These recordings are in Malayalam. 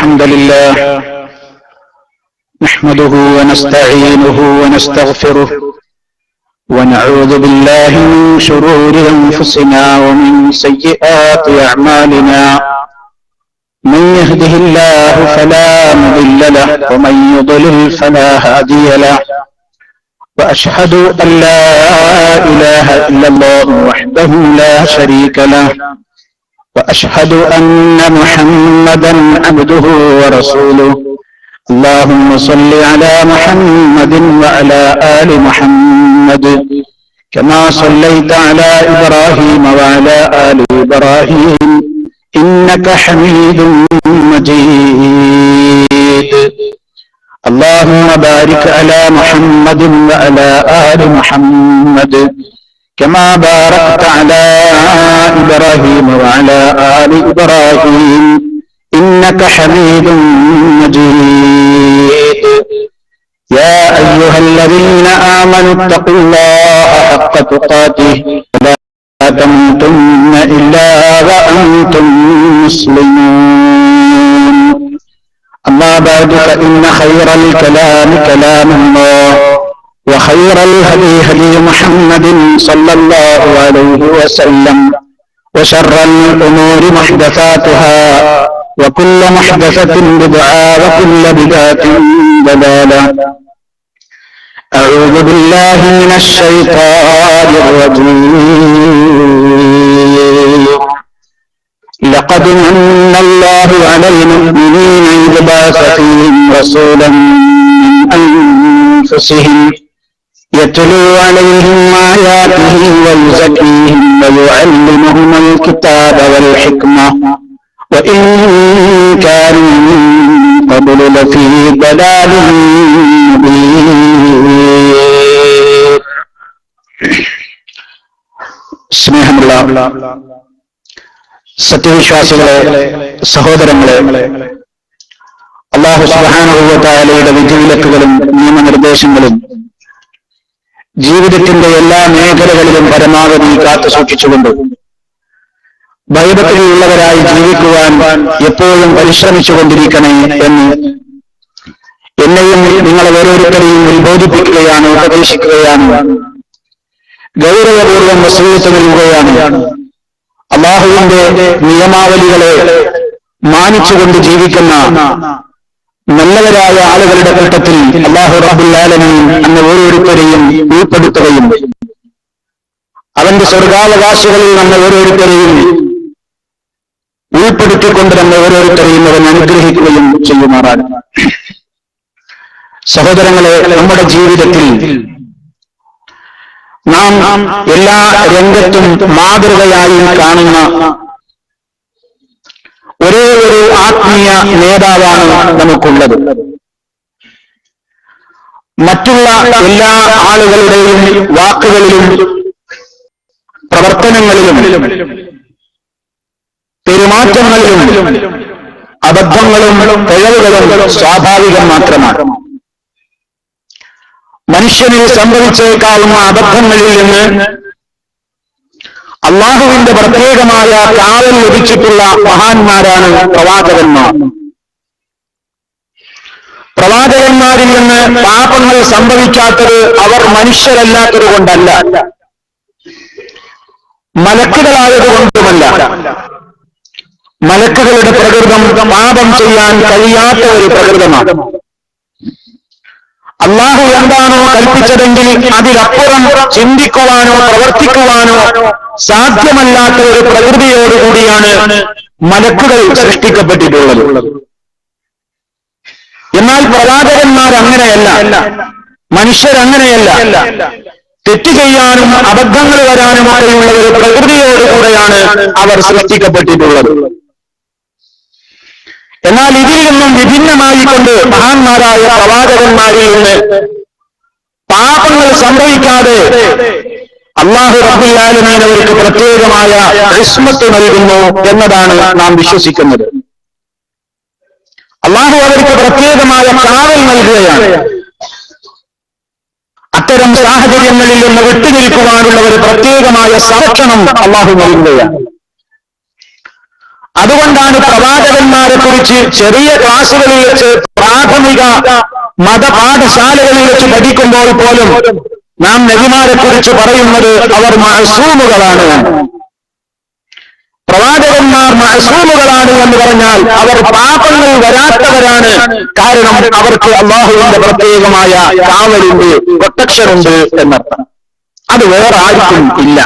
الحمد لله نحمده ونستعينه ونستغفره ونعوذ بالله من شرور أنفسنا ومن سيئات أعمالنا من يهده الله فلا مضل له ومن يضلل فلا هادي له وأشهد أن لا إله إلا الله وحده لا شريك له وأشهد أن محمدا عبده ورسوله اللهم صل على محمد وعلى آل محمد كما صليت على إبراهيم وعلى آل إبراهيم إنك حميد مجيد اللهم بارك على محمد وعلى آل محمد كما باركت على إبراهيم وعلى آل إبراهيم إنك حميد مجيد يا أيها الذين آمنوا اتقوا الله حق تقاته ولا تموتن إلا وأنتم مسلمون أما بعد فإن خير الكلام كلام الله وخير الهدي هدي محمد صلى الله عليه وسلم وشر الأمور محدثاتها وكل محدثة بدعة وكل بدعة ضلالة أعوذ بالله من الشيطان الرجيم لقد من الله على المؤمنين إذ بعث فيهم رسولا من أنفسهم يتلو عليهم آياته ويزكيهم ويعلمهم الكتاب والحكمة وإن كانوا من قبل لفي ضلال مبين. സ്നേഹമുള്ള സത്യവിശ്വാസികളെ, സഹോദരങ്ങളെ, അല്ലാഹു സുബ്ഹാനഹു വ തആലയുടെ വിധിവിലക്കുകളും നിയമനിർദ്ദേശങ്ങളും ജീവിതത്തിന്റെ എല്ലാ മേഖലകളിലും പരമാവധി കാത്തു സൂക്ഷിച്ചുകൊണ്ട് ഭയഭക്തിയുള്ളവരായി ജീവിക്കുവാൻ എപ്പോഴും പരിശ്രമിച്ചുകൊണ്ടിരിക്കണേ എന്ന് എന്നെയും നിങ്ങളെ ഓരോരുത്തരെയും ഉത്ബോധിപ്പിക്കുകയാണ്, ഉപദേശിക്കുകയാണ്, ഗൗരവപൂർവ്വം വസീയത്ത് നൽകുകയാണ്. അല്ലാഹുവിന്റെ നിയമാവലികളെ മാനിച്ചുകൊണ്ട് ജീവിക്കുന്ന നല്ലവരായ ആളുകളുടെ കൂട്ടത്തിൽ അല്ലാഹു റബ്ബുൽ ആലമീൻ നമ്മെ ഓരോരുത്തരെയും ഉൾപ്പെടുത്തുകയും അവന്റെ സ്വർഗാവകാശികളിൽ നമ്മെ ഓരോരുത്തരെയും ഉൾപ്പെടുത്തിക്കൊണ്ട് നമ്മെ ഓരോരുത്തരെയും അവൻ അനുഗ്രഹിക്കുകയും ചെയ്യുമാറാണ്. സഹോദരങ്ങളെ, നമ്മുടെ ജീവിതത്തിൽ നാം എല്ലാ രംഗത്തും മാതൃകയായി കാണുന്ന ഒരേ ഒരു ആത്മീയ നേതാവാണ് നമുക്കുള്ളത്. മറ്റുള്ള എല്ലാ ആളുകളുടെയും വാക്കുകളിലും പ്രവർത്തനങ്ങളിലും പെരുമാറ്റങ്ങളിലും അബദ്ധങ്ങളും പിഴവുകളും സ്വാഭാവികം മാത്രമാണ്. മനുഷ്യനിൽ സംഭവിച്ചേക്കാവുന്ന അബദ്ധങ്ങളിൽ നിന്ന് അള്ളാഹുവിന്റെ പ്രത്യേകമായ കാവൽ ലഭിച്ചിട്ടുള്ള മഹാന്മാരാണ് പ്രവാചകന്മാർ. പ്രവാചകന്മാരിൽ നിന്ന് പാപങ്ങൾ സംഭവിക്കാത്തത് അവർ മനുഷ്യരല്ലാത്തത് കൊണ്ടല്ല, മലക്കുകളായതുകൊണ്ടുമല്ല. മലക്കുകളുടെ പ്രകൃതം പാപം ചെയ്യാൻ കഴിയാത്ത ഒരു പ്രകൃതമാണ്. അള്ളാഹു എന്താണോ കൽപ്പിച്ചതെങ്കിൽ അതിലപ്പുറം ചിന്തിക്കുവാനോ പ്രവർത്തിക്കുവാനോ സാധ്യമല്ലാത്ത ഒരു പ്രകൃതിയോടുകൂടിയാണ് മലക്കുകൾ സൃഷ്ടിക്കപ്പെട്ടിട്ടുള്ളത്. എന്നാൽ പ്രവാചകന്മാരങ്ങനെയല്ല, മനുഷ്യരങ്ങനെയല്ല. തെറ്റ് ചെയ്യാനും അബദ്ധങ്ങൾ വരാനുമൊക്കെയുള്ള ഒരു പ്രകൃതിയോടുകൂടെയാണ് അവർ സൃഷ്ടിക്കപ്പെട്ടിട്ടുള്ളത്. എന്നാൽ ഇതിൽ നിന്നും വിഭിന്നമായിക്കൊണ്ട് മഹാന്മാരായ പ്രവാചകന്മാരിൽ നിന്ന് പാപങ്ങൾ സംഭവിക്കാതെ അല്ലാഹു റബ്ബുൽ ആലമീൻ അവർക്ക് പ്രത്യേകമായ ഇസ്മത്ത് നൽകുന്നു എന്നതാണ് നാം വിശ്വസിക്കുന്നത്. അല്ലാഹു അവർക്ക് പ്രത്യേകമായ കാവൽ നൽകുകയാണ്. അത്തരം സാഹചര്യങ്ങളിൽ നിന്ന് വിട്ടുനിൽക്കുവാനുള്ള ഒരു പ്രത്യേകമായ സംരക്ഷണം അല്ലാഹു നൽകുകയാണ്. അതുകൊണ്ടാണ് പ്രവാചകന്മാരെ കുറിച്ച് ചെറിയ ക്ലാസുകളിൽ വെച്ച്, പ്രാഥമിക മതപാഠശാലകളിൽ വെച്ച് പഠിക്കുമ്പോൾ പോലും നാം നബിമാരെ കുറിച്ച് പറയുന്നത് അവർ മഅസൂമുകളാണ്. പ്രവാചകന്മാർ മഅസൂമുകളാണ് എന്ന് പറഞ്ഞാൽ അവർ പാപങ്ങൾ വരാത്തവരാണ്. കാരണം അവർക്ക് അല്ലാഹുവിന്റെ പ്രത്യേകമായ കാവലുണ്ട്, പ്രൊട്ടക്ഷനുണ്ട് എന്നർത്ഥം. അത് വേറെ ആർക്കും ഇല്ല,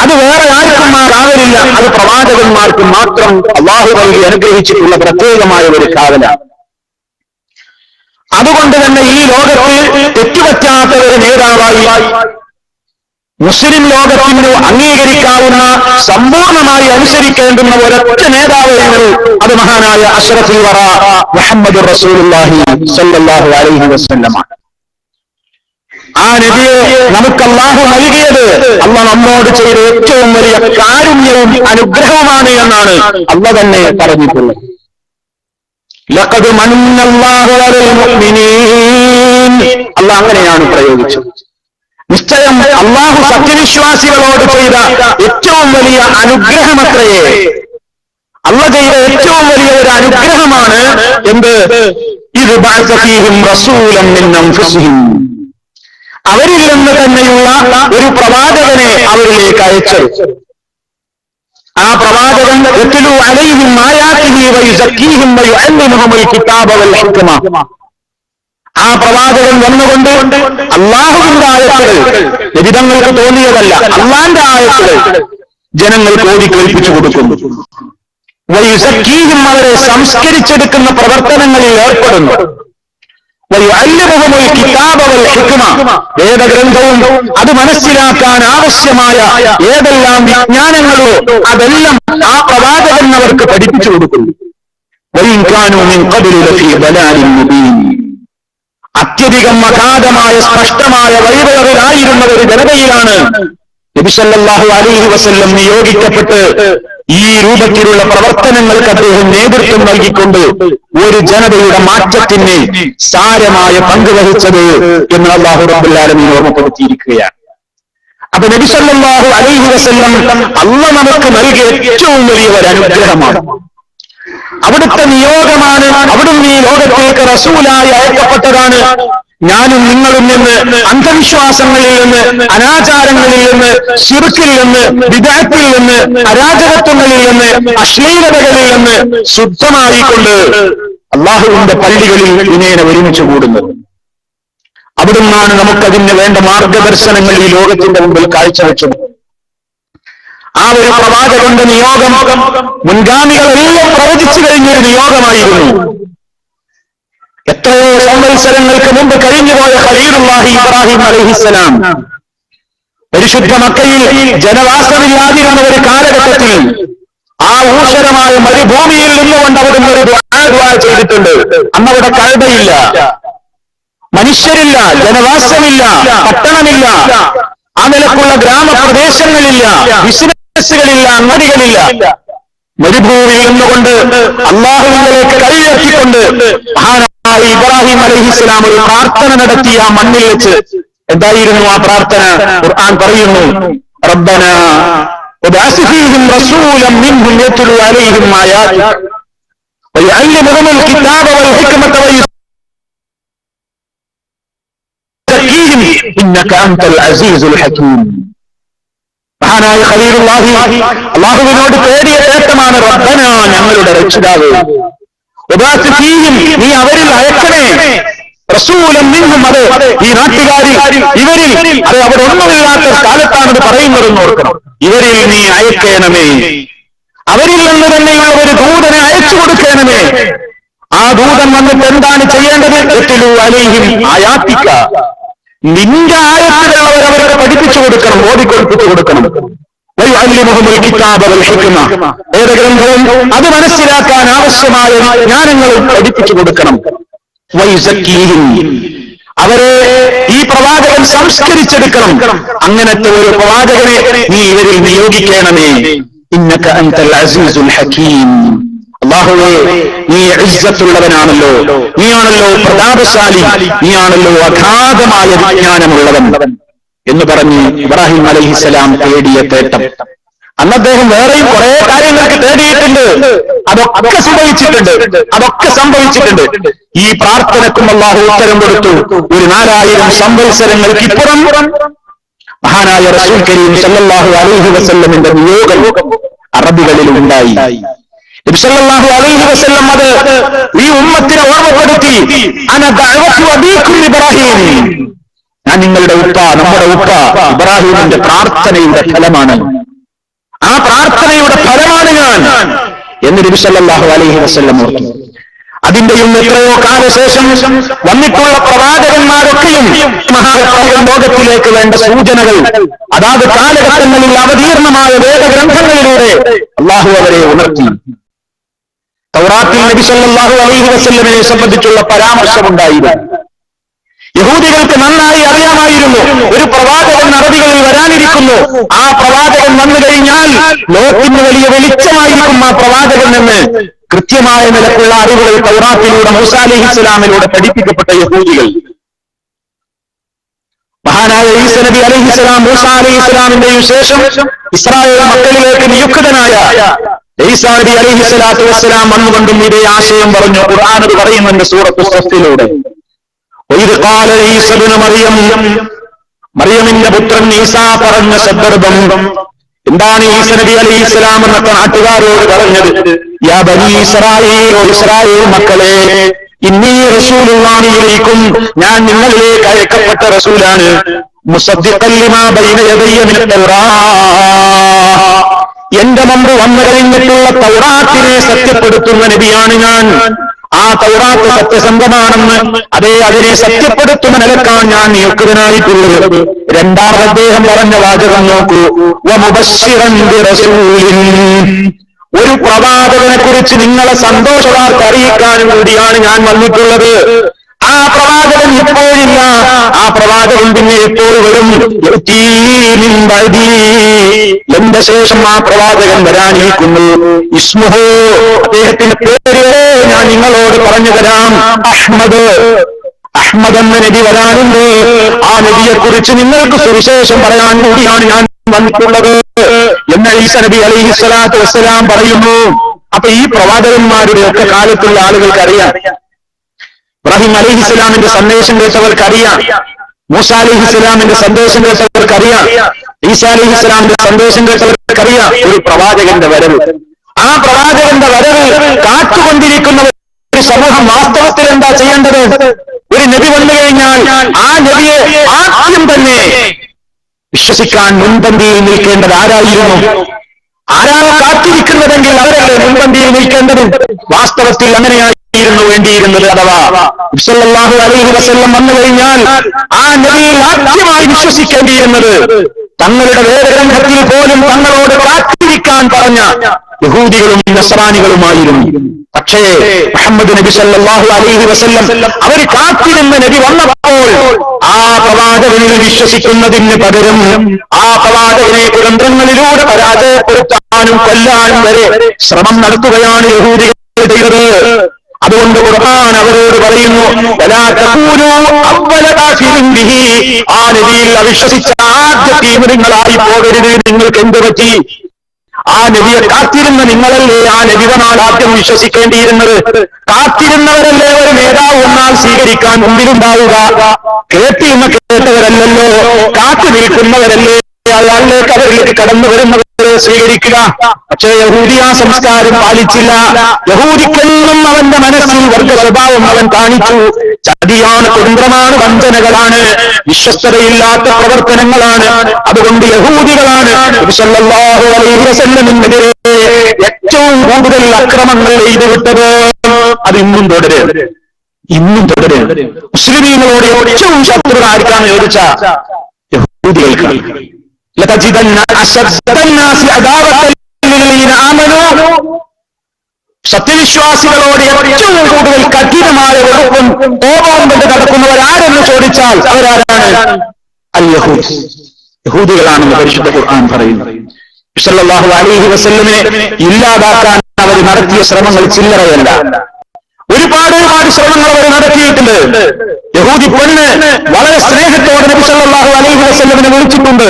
അത് വേറെ ആർക്കും ആ കാവലില്ല. അത് പ്രവാചകന്മാർക്ക് മാത്രം അല്ലാഹു നൽകി അനുഗ്രഹിച്ചിട്ടുള്ള പ്രത്യേകമായ ഒരു കാവലാണ്. അതുകൊണ്ട് തന്നെ ഈ ലോകത്തിൽ തെറ്റുപറ്റാത്ത ഒരു നേതാവായി മുസ്ലിം ലോകത്തിന് അംഗീകരിക്കാവുന്ന, സമ്പൂർണമായി അനുസരിക്കേണ്ടുന്ന ഒരൊറ്റ നേതാവായിരുന്നു അത് മഹാനായ അഷ്റഫുൽ വറ മുഹമ്മദ് റസൂലുള്ളാഹി സ്വല്ലല്ലാഹു അലൈഹി വസല്ലമാണ്. ആ നബിയെ നമുക്ക് അല്ലാഹു നൽകിയത് അല്ലാഹു നമ്മോട് ചെയ്ത ഏറ്റവും വലിയ കാരുണ്യവും അനുഗ്രഹവുമാണ് എന്നാണ് അല്ലാഹു തന്നെ പറഞ്ഞിട്ടുള്ളത്. ലഖദ് മന്നല്ലാഹു അലൽ മുഅ്മിനീൻ, അല്ലാഹു അങ്ങനെയാണ് പ്രയോഗിച്ചത്. നിശ്ചയം അല്ലാഹു സത്യവിശ്വാസികളോട് ചെയ്ത ഏറ്റവും വലിയ അനുഗ്രഹമത്രയേ, അല്ലാഹു ചെയ്ത ഏറ്റവും വലിയ ഒരു അനുഗ്രഹമാണ് എന്ത്? ഇദ് ബഅസ ഫീഹിം റസൂലൻ മിൻ അൻഫുസിഹിം, അവരിൽ നിന്ന് തന്നെയുള്ള ഒരു പ്രവാചകനെ അവരിലേക്ക് അയച്ചത്. ആ പ്രവാചകൻ യത്ലു അലൈഹിം ആയാതിഹി വയുസക്കീഹിം വയുഅല്ലിമുഹുൽ കിതാബ വൽ ഹിക്മ, ആ പ്രവാചകൻ വന്നുകൊണ്ട് അല്ലാഹുവിന്റെ ആയത്തുകൾ, നബിതങ്ങൾക്ക് തോന്നിയതല്ല, അല്ലാഹുവിന്റെ ആയത്തുകൾ ജനങ്ങൾക്ക് ഓതിക്കേൽപ്പിച്ചു കൊടുക്കുന്നു. വയുസക്കീഹിം, അവരെ സംസ്കരിച്ചെടുക്കുന്ന പ്രവർത്തനങ്ങളിൽ ഏർപ്പെടുന്നു. വയുഅല്ലിമുഹുൽ കിതാബ വൽ ഹിക്മ, വേദഗ്രന്ഥവും അത് മനസ്സിലാക്കാൻ ആവശ്യമായ ഏതെല്ലാം വിജ്ഞാനങ്ങളോ അതെല്ലാം ആ പ്രവാചകൻ അവർക്ക് പഠിപ്പിച്ചു കൊടുക്കുന്നു. വഇൻ കാനൂ മിൻ ഖബ്ലു ലഫീ ദലാലിൻ മുബീൻ, അത്യധികം അഗാധമായ സ്പഷ്ടമായ വഴിപിഴവിലായിരുന്ന ഒരു ജനതയിലാണ് നബി സല്ലല്ലാഹു അലൈഹി വസല്ലം നിയോഗിക്കപ്പെട്ട് ഈ രൂപത്തിലുള്ള പ്രവർത്തനങ്ങൾക്ക് അദ്ദേഹം നേതൃത്വം നൽകിക്കൊണ്ട് ഒരു ജനതയുടെ മാറ്റത്തിന് സാരമായ പങ്ക് വഹിച്ചത് എന്ന് അല്ലാഹു റബ്ബുൽ ആലമീൻ ഓർമ്മപ്പെടുത്തിയിരിക്കുകയാണ്. അപ്പൊ നബി സല്ലല്ലാഹു അലൈഹി വസല്ലം അല്ലാഹു നമുക്ക് നൽകിയ ഏറ്റവും വലിയ ഒരു അനുഗ്രഹമാണ്. അവിടുത്തെ നിയോഗമാണ്. അവിടുന്ന് ഈ ലോകത്തേക്ക് റസൂലായി അയക്കപ്പെട്ടതാണ്. ഞാനും നിങ്ങളും നിന്ന് അന്ധവിശ്വാസങ്ങളിൽ നിന്ന്, അനാചാരങ്ങളിൽ നിന്ന്, ശിർക്കിൽ നിന്ന്, ബിദ്അത്തിൽ നിന്ന്, അരാജകത്വങ്ങളിൽ നിന്ന്, അശ്ലീലതകളിൽ നിന്ന് ശുദ്ധമായിക്കൊണ്ട് അല്ലാഹുവിന്റെ പള്ളികളിൽ വിനേന ഒരുമിച്ച് കൂടുന്നത്. അവിടുന്നാണ് നമുക്കതിന് വേണ്ട മാർഗദർശനങ്ങൾ ഈ ലോകത്തിന്റെ മുമ്പിൽ കാഴ്ചവെച്ചത്. ആ ഒരു പ്രവാചകന്റെ നിയോഗം മുൻഗാമികളെല്ലാം പ്രവചിച്ചു കഴിഞ്ഞൊരു നിയോഗമായിരുന്നു. എത്രയോ സംവത്സരങ്ങൾക്ക് മുമ്പ് കഴിഞ്ഞുപോയ ഖലീലുല്ലാഹി ഇബ്രാഹിം അലൈഹിസ്സലാം പരിശുദ്ധ മക്കയിൽ ജനവാസമില്ലാതിരുന്ന ഒരു കാലഘട്ടത്തിൽ ആ ഊഷരമായ മരുഭൂമിയിൽ നിന്നുകൊണ്ട് അവിടുന്ന് ഒരു ദുആ ചെയ്തിട്ടുണ്ട്. അന്നവിടെ കഅബയില്ല, മനുഷ്യരില്ല, ജനവാസമില്ല, പട്ടണമില്ല, ആ നിലക്കുള്ള ഗ്രാമപ്രദേശങ്ങളില്ല, ബിസിനസ്സുകളില്ല, അങ്ങടികളില്ല. മരുഭൂമിയിൽ നിന്നുകൊണ്ട് അല്ലാഹുവിലേക്ക് കൈയുയർത്തിക്കൊണ്ട് മഹാനായ ഇബ്രാഹിം അലൈഹിസ്സലാം ഒരു പ്രാർത്ഥന നടത്തി ആ മണ്ണിൽ വെച്ച്. എന്തായിരുന്നു ആ പ്രാർത്ഥന? ഖുർആൻ പറയുന്നു, റബ്ബനാ വബഅസ് ഫീഹിം റസൂലൻ മിൻഹും യത്ലു അലൈഹിം ആയാതിക വയുഅല്ലിമുഹുൽ കിതാബ വൽ ഹിക്മത വയുസക്കീഹിം ഇന്നക അൻതൽ അസീസുൽ ഹകീം. മഹാനായ ഖലീലുല്ലാഹി അല്ലാഹുവിനോട് തേടിയ തേട്ടമാണ്, റബ്ബന, ഞങ്ങളുടെ രക്ഷിതാവേ, വബഅസ് ഫീഹിം, നീ അവരിൽ അയക്കണേ, റസൂലൻ മിൻഹും, അത് ഈ നാട്ടുകാരിൽ, ഇവരിൽ, അത് അവിടെ ഒന്നുമില്ലാത്ത കാലത്താണത് പറയുന്നതെന്ന് ഓർക്കണം. ഇവരിൽ നീ അയക്കണമേ, അവരിൽ നിന്ന് തന്നെയുള്ള ഒരു ദൂതനെ അയച്ചു കൊടുക്കണമേ. ആ ദൂതൻ വന്നിട്ട് എന്താണ് ചെയ്യേണ്ടത്? യത്ലു അലൈഹിം ആയാതിക, നിന്റെ ആയത്തുകൾ അവർക്ക് പഠിപ്പിച്ചു കൊടുക്കണം, ഓതിക്കൊടുപ്പിച്ചു കൊടുക്കണം. വയുഅല്ലിമുഹുൽ കിതാബ വൽ ഹിക്മ, വേദഗ്രന്ഥവും അത് മനസ്സിലാക്കാൻ ആവശ്യമായ ജ്ഞാനങ്ങളും പഠിപ്പിച്ചു കൊടുക്കണം. വയുസക്കീഹിം, അവരെ ഈ പ്രവാചകൻ സംസ്കരിച്ചെടുക്കണം. അങ്ങനത്തെ ഒരു പ്രവാചകനെ നീ ഇവരിൽ നിയോഗിക്കണമേ. ഇന്നക അൻതൽ അസീസുൽ ഹകീം, അല്ലാഹുവേ, നീ ഇസ്സത്തുള്ളവനാണല്ലോ, നീയാണല്ലോ പ്രതാപശാലി, നീയാണല്ലോ അഗാധമായ വിജ്ഞാനമുള്ളവൻ എന്ന് പറഞ്ഞ് ഇബ്രാഹിം അലൈഹിസ്സലാം തേടിയ തേട്ടം. അന്ന് അദ്ദേഹം വേറെയും കുറെ കാര്യങ്ങൾക്ക് തേടിയിട്ടുണ്ട്. അതൊക്കെ സംഭവിച്ചിട്ടുണ്ട്. ഈ പ്രാർത്ഥനക്കും അല്ലാഹു ഉത്തരം കൊടുത്തു. ഒരു 4000 സംവത്സരങ്ങൾക്ക് ഇപ്പുറം മഹാനായ റസൂൽ കരീം സല്ലല്ലാഹു അലൈഹി വസല്ലമിന്റെ നിയോഗം അറബികളിൽ ഉണ്ടായി. നബി സല്ലല്ലാഹു അലൈഹി വസല്ലം അത് ഈ ഉമ്മത്തിനെ ഓർമ്മപ്പെടുത്തി, അന ദഅവതു അബീകും ഇബ്രാഹിം, ഞാൻ നിങ്ങളുടെ ഉപ്പ, നമ്മുടെ ഉപ്പ ഇബ്രാഹിമിന്റെ പ്രാർത്ഥനയുടെ ഫലമാണ്, ആ പ്രാർത്ഥനയുടെ ഫലമാണ് ഞാൻ എന്ന് നബി സല്ലല്ലാഹു അലൈഹി വസല്ലം ഓർത്തു. അതിന്റെയും എത്രയോ കാലശേഷം വന്നിട്ടുള്ള പ്രവാചകന്മാരൊക്കെയും ലോകത്തിലേക്ക് വേണ്ട സൂചനകൾ അതാത് കാലഘട്ടങ്ങളിൽ അവതീർണമായ വേദഗ്രന്ഥങ്ങളിലൂടെ അല്ലാഹു അവരെ ഉണർത്തി. തൗറാത്തിൽ നബി സല്ലല്ലാഹു അലൈഹി വസല്ലമയെ സംബന്ധിച്ചുള്ള പരാമർശമുണ്ടായിരുന്നു. യഹൂദികൾക്ക് നന്നായി അറിയാമായിരുന്നു, ഒരു പ്രവാചകൻ അറബികളിൽ വരാനിരിക്കുന്നു, ആ പ്രവാചകൻ വന്നു കഴിഞ്ഞാൽ ലോകത്തിന് വലിയ വെളിച്ചമായിരിക്കും ആ പ്രവാചകൻ എന്ന് കൃത്യമായ നിലക്കുള്ള അറിവുകൾ തൗറാത്തിലൂടെ മൂസാ അലൈഹിസ്സലാമിലൂടെ പഠിപ്പിക്കപ്പെട്ട യഹൂദികൾ. മഹാനായ ഈസ നബി അലൈഹിസ്സലാം മൂസാ അലൈഹിസ്സലാമിന്റെയും ശേഷം ഇസ്രായേൽ മക്കളിലേക്ക് നിയുക്തനായ ഈസാ നബി അലൈഹിസ്സലാത്തു വസ്സലാം വന്നുകൊണ്ടും ഇതേ ആശയം പറഞ്ഞു. ഖുർആൻ അത് പറയുന്നുണ്ട് സൂറത്തു സഫിലൂടെ. മറിയമിന്റെ പുത്രൻ ഈസാ പറഞ്ഞ സന്ദർഭം എന്താണ്? ഈസ നബി അലൈഹിസ്സലാം എന്നൊക്കെ നാട്ടുകാരോട് പറഞ്ഞത്, യാ ബനീ ഇസ്രായീൽ, ഇസ്രായേൽ മക്കളെ, ഇന്നീ റസൂലുള്ളാഹി ഇലൈക്കും, ഞാൻ നിങ്ങളിലേക്ക് അയക്കപ്പെട്ട റസൂലാണ്, മുസദ്ദിഖൻ ലിമാ ബൈന യദയ്യ മിനൽ തൗറാത്ത്, എന്റെ മുമ്പ് വന്നു കഴിഞ്ഞിട്ടുള്ള തൗറാത്തിനെ സത്യപ്പെടുത്തുന്ന നബിയാണ് ഞാൻ. ആ തൗറാത്ത് സത്യസന്ധമാണെന്ന്, അതിനെ സത്യപ്പെടുത്തുന്ന നിലക്കാൻ ഞാൻ നിയുക്തനായിട്ടുള്ളത്. രണ്ടാമത് അദ്ദേഹം പറഞ്ഞ വാചകം നോക്കൂ, വമുബശ്ശിറൻ ബിറസൂലിൻ, ഒരു പ്രവാചകനെ കുറിച്ച് നിങ്ങളെ സന്തോഷവാർത്ത അറിയിക്കാനും കൂടിയാണ് ഞാൻ വന്നിട്ടുള്ളത്. ആ പ്രവാചകൻ ഇപ്പോഴില്ല, ആ പ്രവാചകൻ പിന്നെ ഇപ്പോൾ വരും. എന്റെ ശേഷം ആ പ്രവാചകൻ വരാനിരിക്കുന്നു. ഇസ്മുഹു, അദ്ദേഹത്തിന്റെ പേര് ഞാൻ നിങ്ങളോട് പറഞ്ഞു തരാം. അഹ്മദ്. അഹ്മദ് എന്ന നബി വരാനുണ്ട്. ആ നബിയെ കുറിച്ച് നിങ്ങൾക്ക് സുവിശേഷം പറയാൻ കൂടിയാണ് ഞാൻ വന്നിട്ടുള്ളത് എന്ന് ഈസാ നബി അലൈഹിസ്സലാത്തു വസ്സലാം പറയുന്നു. അപ്പൊ ഈ പ്രവാചകന്മാരുടെ ഒക്കെ കാലത്തുള്ള ആളുകൾക്ക് അറിയാം. ഇബ്രാഹിം അലൈഹിസ്സലാമിന്റെ സന്ദേശം കേട്ടവർക്കറിയാം, മൂസ അലൈഹിസ്സലാമിന്റെ സന്ദേശം കേട്ടവർക്കറിയാം, ഈസാ അലൈഹിസ്സലാമിന്റെ സന്ദേശം കേട്ടവർക്കറിയാം ഒരു പ്രവാചകന്റെ വരവ്. ആ പ്രവാചകന്റെ വരവ് കാത്തുകൊണ്ടിരിക്കുന്ന ഒരു സമൂഹം വാസ്തവത്തിൽ എന്താ ചെയ്യേണ്ടത്? ഒരു നബി വന്നു കഴിഞ്ഞാൽ ആ നബിയെ ആദ്യം തന്നെ വിശ്വസിക്കാൻ മുൻപന്തിയിൽ നിൽക്കേണ്ടത് ആരായിരുന്നു? ആരാണ് കാത്തിരിക്കുന്നതെങ്കിൽ അവരല്ലേ മുൻപന്തിയിൽ നിൽക്കേണ്ടത്? വാസ്തവത്തിൽ അങ്ങനെയായിരുന്നു വേണ്ടിയിരുന്നത്. അഥവാ സല്ലല്ലാഹു അലൈഹി വസല്ലം വന്നു കഴിഞ്ഞാൽ ആ നബിയിൽ ആദ്യമായി വിശ്വസിക്കേണ്ടിയിരുന്നത് തങ്ങളുടെ വേദഗ്രന്ഥത്തിൽ പോലും തങ്ങളോട് കാത്തിരിക്കാൻ പറഞ്ഞ യഹൂദികളും നസ്രാനികളുമായിരുന്നു. പക്ഷേ മുഹമ്മദ് നബി സല്ലല്ലാഹു അലൈഹി വസല്ലം അവർ കാത്തിരുന്ന നബി വന്നപ്പോൾ ആ പ്രവാചകനിൽ വിശ്വസിക്കുന്നതിന് പകരം ആ പ്രവാചകനെ ഗ്രന്ഥങ്ങളിലൂടെ പരാജയപ്പെടുത്താനും കൊല്ലാനും വരെ ശ്രമം നടത്തുകയാണ് യഹൂദികൾ ചെയ്തത്. അതുകൊണ്ട് ഖുർആൻ അവരോട് പറയുന്നു, ആ നബിയിൽ അവിശ്വസിച്ച ആദ്യ നിങ്ങളായി പോകരുത്. നിങ്ങൾക്ക് എന്ത് പറ്റി? ആ നബിയെ കാത്തിരുന്ന നിങ്ങളല്ലേ ആ നബിവനാൾ ആദ്യം വിശ്വസിക്കേണ്ടിയിരുന്നത്? കാത്തിരുന്നവരല്ലേ ഒരു നേതാവ് ഒന്നാൾ സ്വീകരിക്കാൻ മുമ്പിലുണ്ടാവുക? കേട്ടവരല്ലല്ലോ, കാത്തു നിൽക്കുന്നവരല്ലേ അയാളിലേക്ക് അവരിലേക്ക് കടന്നു വരുന്നവരെ സ്വീകരിക്കുക. പക്ഷേ യഹൂദി ആ സംസ്കാരം പാലിച്ചില്ല. യഹൂദിക്കെന്നും അവന്റെ മനസ്സിൽ വർഗ സ്വഭാവം അവൻ കാണിച്ചു. ചതിയാണ്, കുതന്ത്രമാണ്, വഞ്ചനകളാണ്, വിശ്വസ്തതയില്ലാത്ത പ്രവർത്തനങ്ങളാണ്. അതുകൊണ്ട് യഹൂദികളാണ് സല്ലല്ലാഹു അലൈഹി വസല്ലമിനെതിരെ ഏറ്റവും കൂടുതൽ അക്രമങ്ങൾ ചെയ്തുവിട്ടത്. അത് ഇന്നും തുടരുക. മുസ്ലിമീങ്ങളോട് ഏറ്റവും ശത്രുത ആർക്കാണ് ചോദിച്ച യഹൂദികൾക്കാണ്. സത്യവിശ്വാസികളോട് ഏറ്റവും കൂടുതൽ കഠിനമായ വെറുപ്പും കോപവും കൊണ്ട് നടക്കുന്നവരാരെന്ന് ചോദിച്ചാൽ അവരാരാണ്? അൽ യഹൂദ്, യഹൂദികളാണെന്ന് പരിശുദ്ധ ഖുർആൻ പറയുന്നു. സല്ലല്ലാഹു അലൈഹി വസല്ലമിനെ ഇല്ലാതാക്കാൻ അവർ നടത്തിയ ശ്രമങ്ങൾ ചില്ലറയല്ല. ഒരുപാട് ശ്രമങ്ങൾ അവർ നടത്തിയിട്ടുണ്ട്. യഹൂദി പെണ്ണ് വളരെ സ്നേഹത്തോടെ നബി സല്ലല്ലാഹു അലൈഹി വസല്ലമിനെ വിളിച്ചിട്ടുണ്ട്.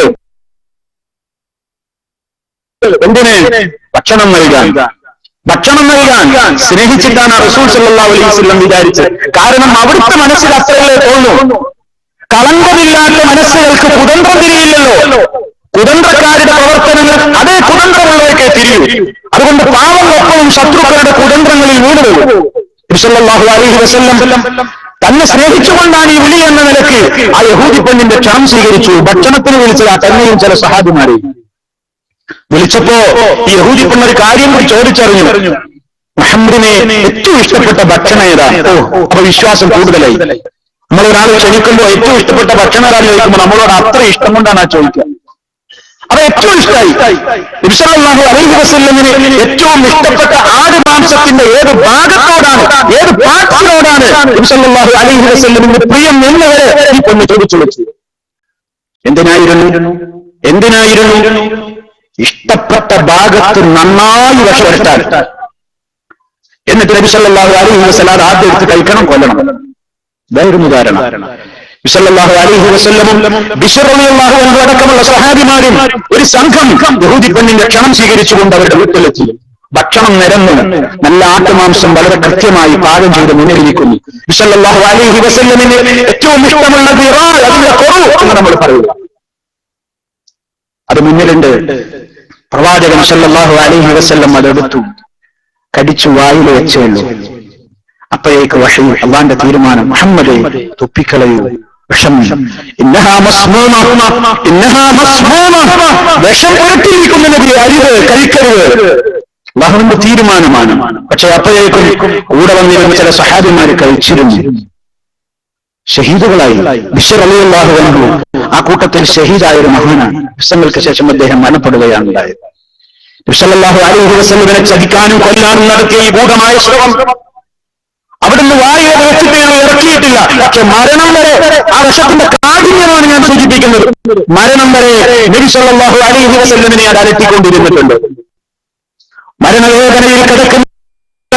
എന്തിന്? ഭക്ഷണം നൽകാൻ സ്നേഹിച്ചിട്ടാണ് റസൂൽ സല്ലല്ലാഹു അലൈഹി വസല്ലം വിചാരിച്ചത്. കാരണം അവിടുത്തെ മനസ്സിൽ അത്രയല്ലേ തോന്നുന്നു. കളങ്കമില്ലാത്ത മനസ്സുകൾക്ക് കുതന്ത്രം തിരിയില്ലല്ലോ. കുതന്ത്രക്കാരുടെ പ്രവർത്തനങ്ങൾ അതേ കുതന്ത്രങ്ങളിലേക്ക് തിരിയും. അതുകൊണ്ട് പാവങ്ങൾക്കും ശത്രുക്കളുടെ കുതന്ത്രങ്ങളിൽ വീണുപോകും. നബി സല്ലല്ലാഹു അലൈഹി വസല്ലം തന്നെ സ്നേഹിച്ചുകൊണ്ടാണ് ഈ വിളി എന്ന നിലയ്ക്ക് ആ യഹൂദി പെണ്ണിന്റെ ക്ഷണം സ്വീകരിച്ചു. ഭക്ഷണത്തിന് വിളിച്ചതാ തന്നെയും ചില സഹാബിമാരെ വിളിച്ചപ്പോ ഈ യഹൂദി പെണ്ണൊരു കാര്യം കൂടി ചോദിച്ചറിഞ്ഞു. മുഹമ്മദിനെ ഏറ്റവും ഇഷ്ടപ്പെട്ട ഭക്ഷണം ഏതാ? അപ്പൊ വിശ്വാസം കൂടുതലായി. നമ്മളൊരാൾ ക്ഷണിക്കുമ്പോൾ ഏറ്റവും ഇഷ്ടപ്പെട്ട ഭക്ഷണം ഏതാന്ന് ചോദിക്കുമ്പോൾ നമ്മളോട് അത്ര ഇഷ്ടം കൊണ്ടാണ് ആ ചോദിക്കുക. അത് ഏറ്റവും ഇഷ്ടമായി. നബി സല്ലല്ലാഹു അലൈഹി വസല്ലമിന് ഏറ്റവും ഇഷ്ടപ്പെട്ട ആട് മാംസത്തിന്റെ ഏത് ഭാഗത്തോടാണ്, ഏത് പാർട്ടിനോടാണ് നബി സല്ലല്ലാഹു അലൈഹി വസല്ലമിന്റെ പ്രിയം എന്നവരെ ഈ പെണ്ണ് ചോദിച്ചു വെച്ചു. എന്തിനായിരുന്നു? ഇഷ്ടപ്പെട്ട ഭാഗത്ത് നന്നായി വിഷമിട്ടാൽ എന്നിട്ട് നബി സല്ലല്ലാഹു അലൈഹി വസല്ലം ആദ്യം എടുത്ത് കഴിക്കണം, കൊല്ലണം. ഇതായിരുന്നു ധാരണ. നബി സല്ലല്ലാഹു അലൈഹി വസല്ലമും ബിശ്ർ റളിയല്ലാഹു അൻഹു അടക്കമുള്ള സ്വഹാബിമാരും ഒരു സംഘം യഹൂദി പെണ്ണിന്റെ ക്ഷണം സ്വീകരിച്ചുകൊണ്ട് അവരുടെ വീട്ടിലെത്തി. ഭക്ഷണം നിരന്നു, നല്ല ആട്ടുമാംസം വളരെ കൃത്യമായി പാകം ചെയ്ത് മുന്നിലിരിക്കുന്നു. നബി സല്ലല്ലാഹു അലൈഹി വസല്ലമിന് ഏറ്റവും ഇഷ്ടമുള്ള ദിറാൽ, അതിന്റെ കൊറു എന്ന് നമ്മൾ പറയുക, അത് മുന്നിലുണ്ട്. പ്രവാചകൻ സല്ലല്ലാഹു അലൈഹി വസല്ലം അതെടുത്തു, കടിച്ചു വായിൽ വെച്ചേയുള്ളൂ. അപ്പോഴേക്ക് വഹി, അള്ളാന്റെ തീരുമാനം, മുഹമ്മദേ തുപ്പിക്കളയൂ, വിഷം വിഷം പുരട്ടിയിരിക്കുന്ന നബി, അരുത്, കഴിക്കരുത്. അള്ളാഹുവിന്റെ തീരുമാനമാണ്. പക്ഷെ അപ്പോഴേക്കും കൂടെ വന്നിരുന്ന ചില സഹാബിമാര് കഴിച്ചിരുന്നു, ഷഹീദുകളായി. ബിശ്ർ റളിയല്ലാഹു അൻഹു ആ കൂട്ടത്തിൽ ഷഹീദായ ഒരു മഹാനാണ്. വർഷങ്ങൾക്ക് ശേഷം അദ്ദേഹം മരണപ്പെടുകയാണ് ഉണ്ടായത്. നബി സല്ലല്ലാഹു അലൈഹി വസല്ലമിനെ ചതിക്കാനും കൊല്ലാനും നടത്തിയ ഈ ഗൂഢമായ ശ്രമം അവിടുന്ന് വായുവ വെച്ചിട്ട് ഇറക്കിയിട്ടില്ല. പക്ഷെ മരണം വരെ ആ വിഷത്തിന്റെ കാഠിന്യമാണ് ഞാൻ സൂചിപ്പിക്കുന്നത്. മരണം വരെ നബി സല്ലല്ലാഹു അലൈഹി വസല്ലമിനെ അത് അലട്ടിക്കൊണ്ടിരുന്നിട്ടുണ്ട്. മരണവേദനയിൽ കിടക്കുന്ന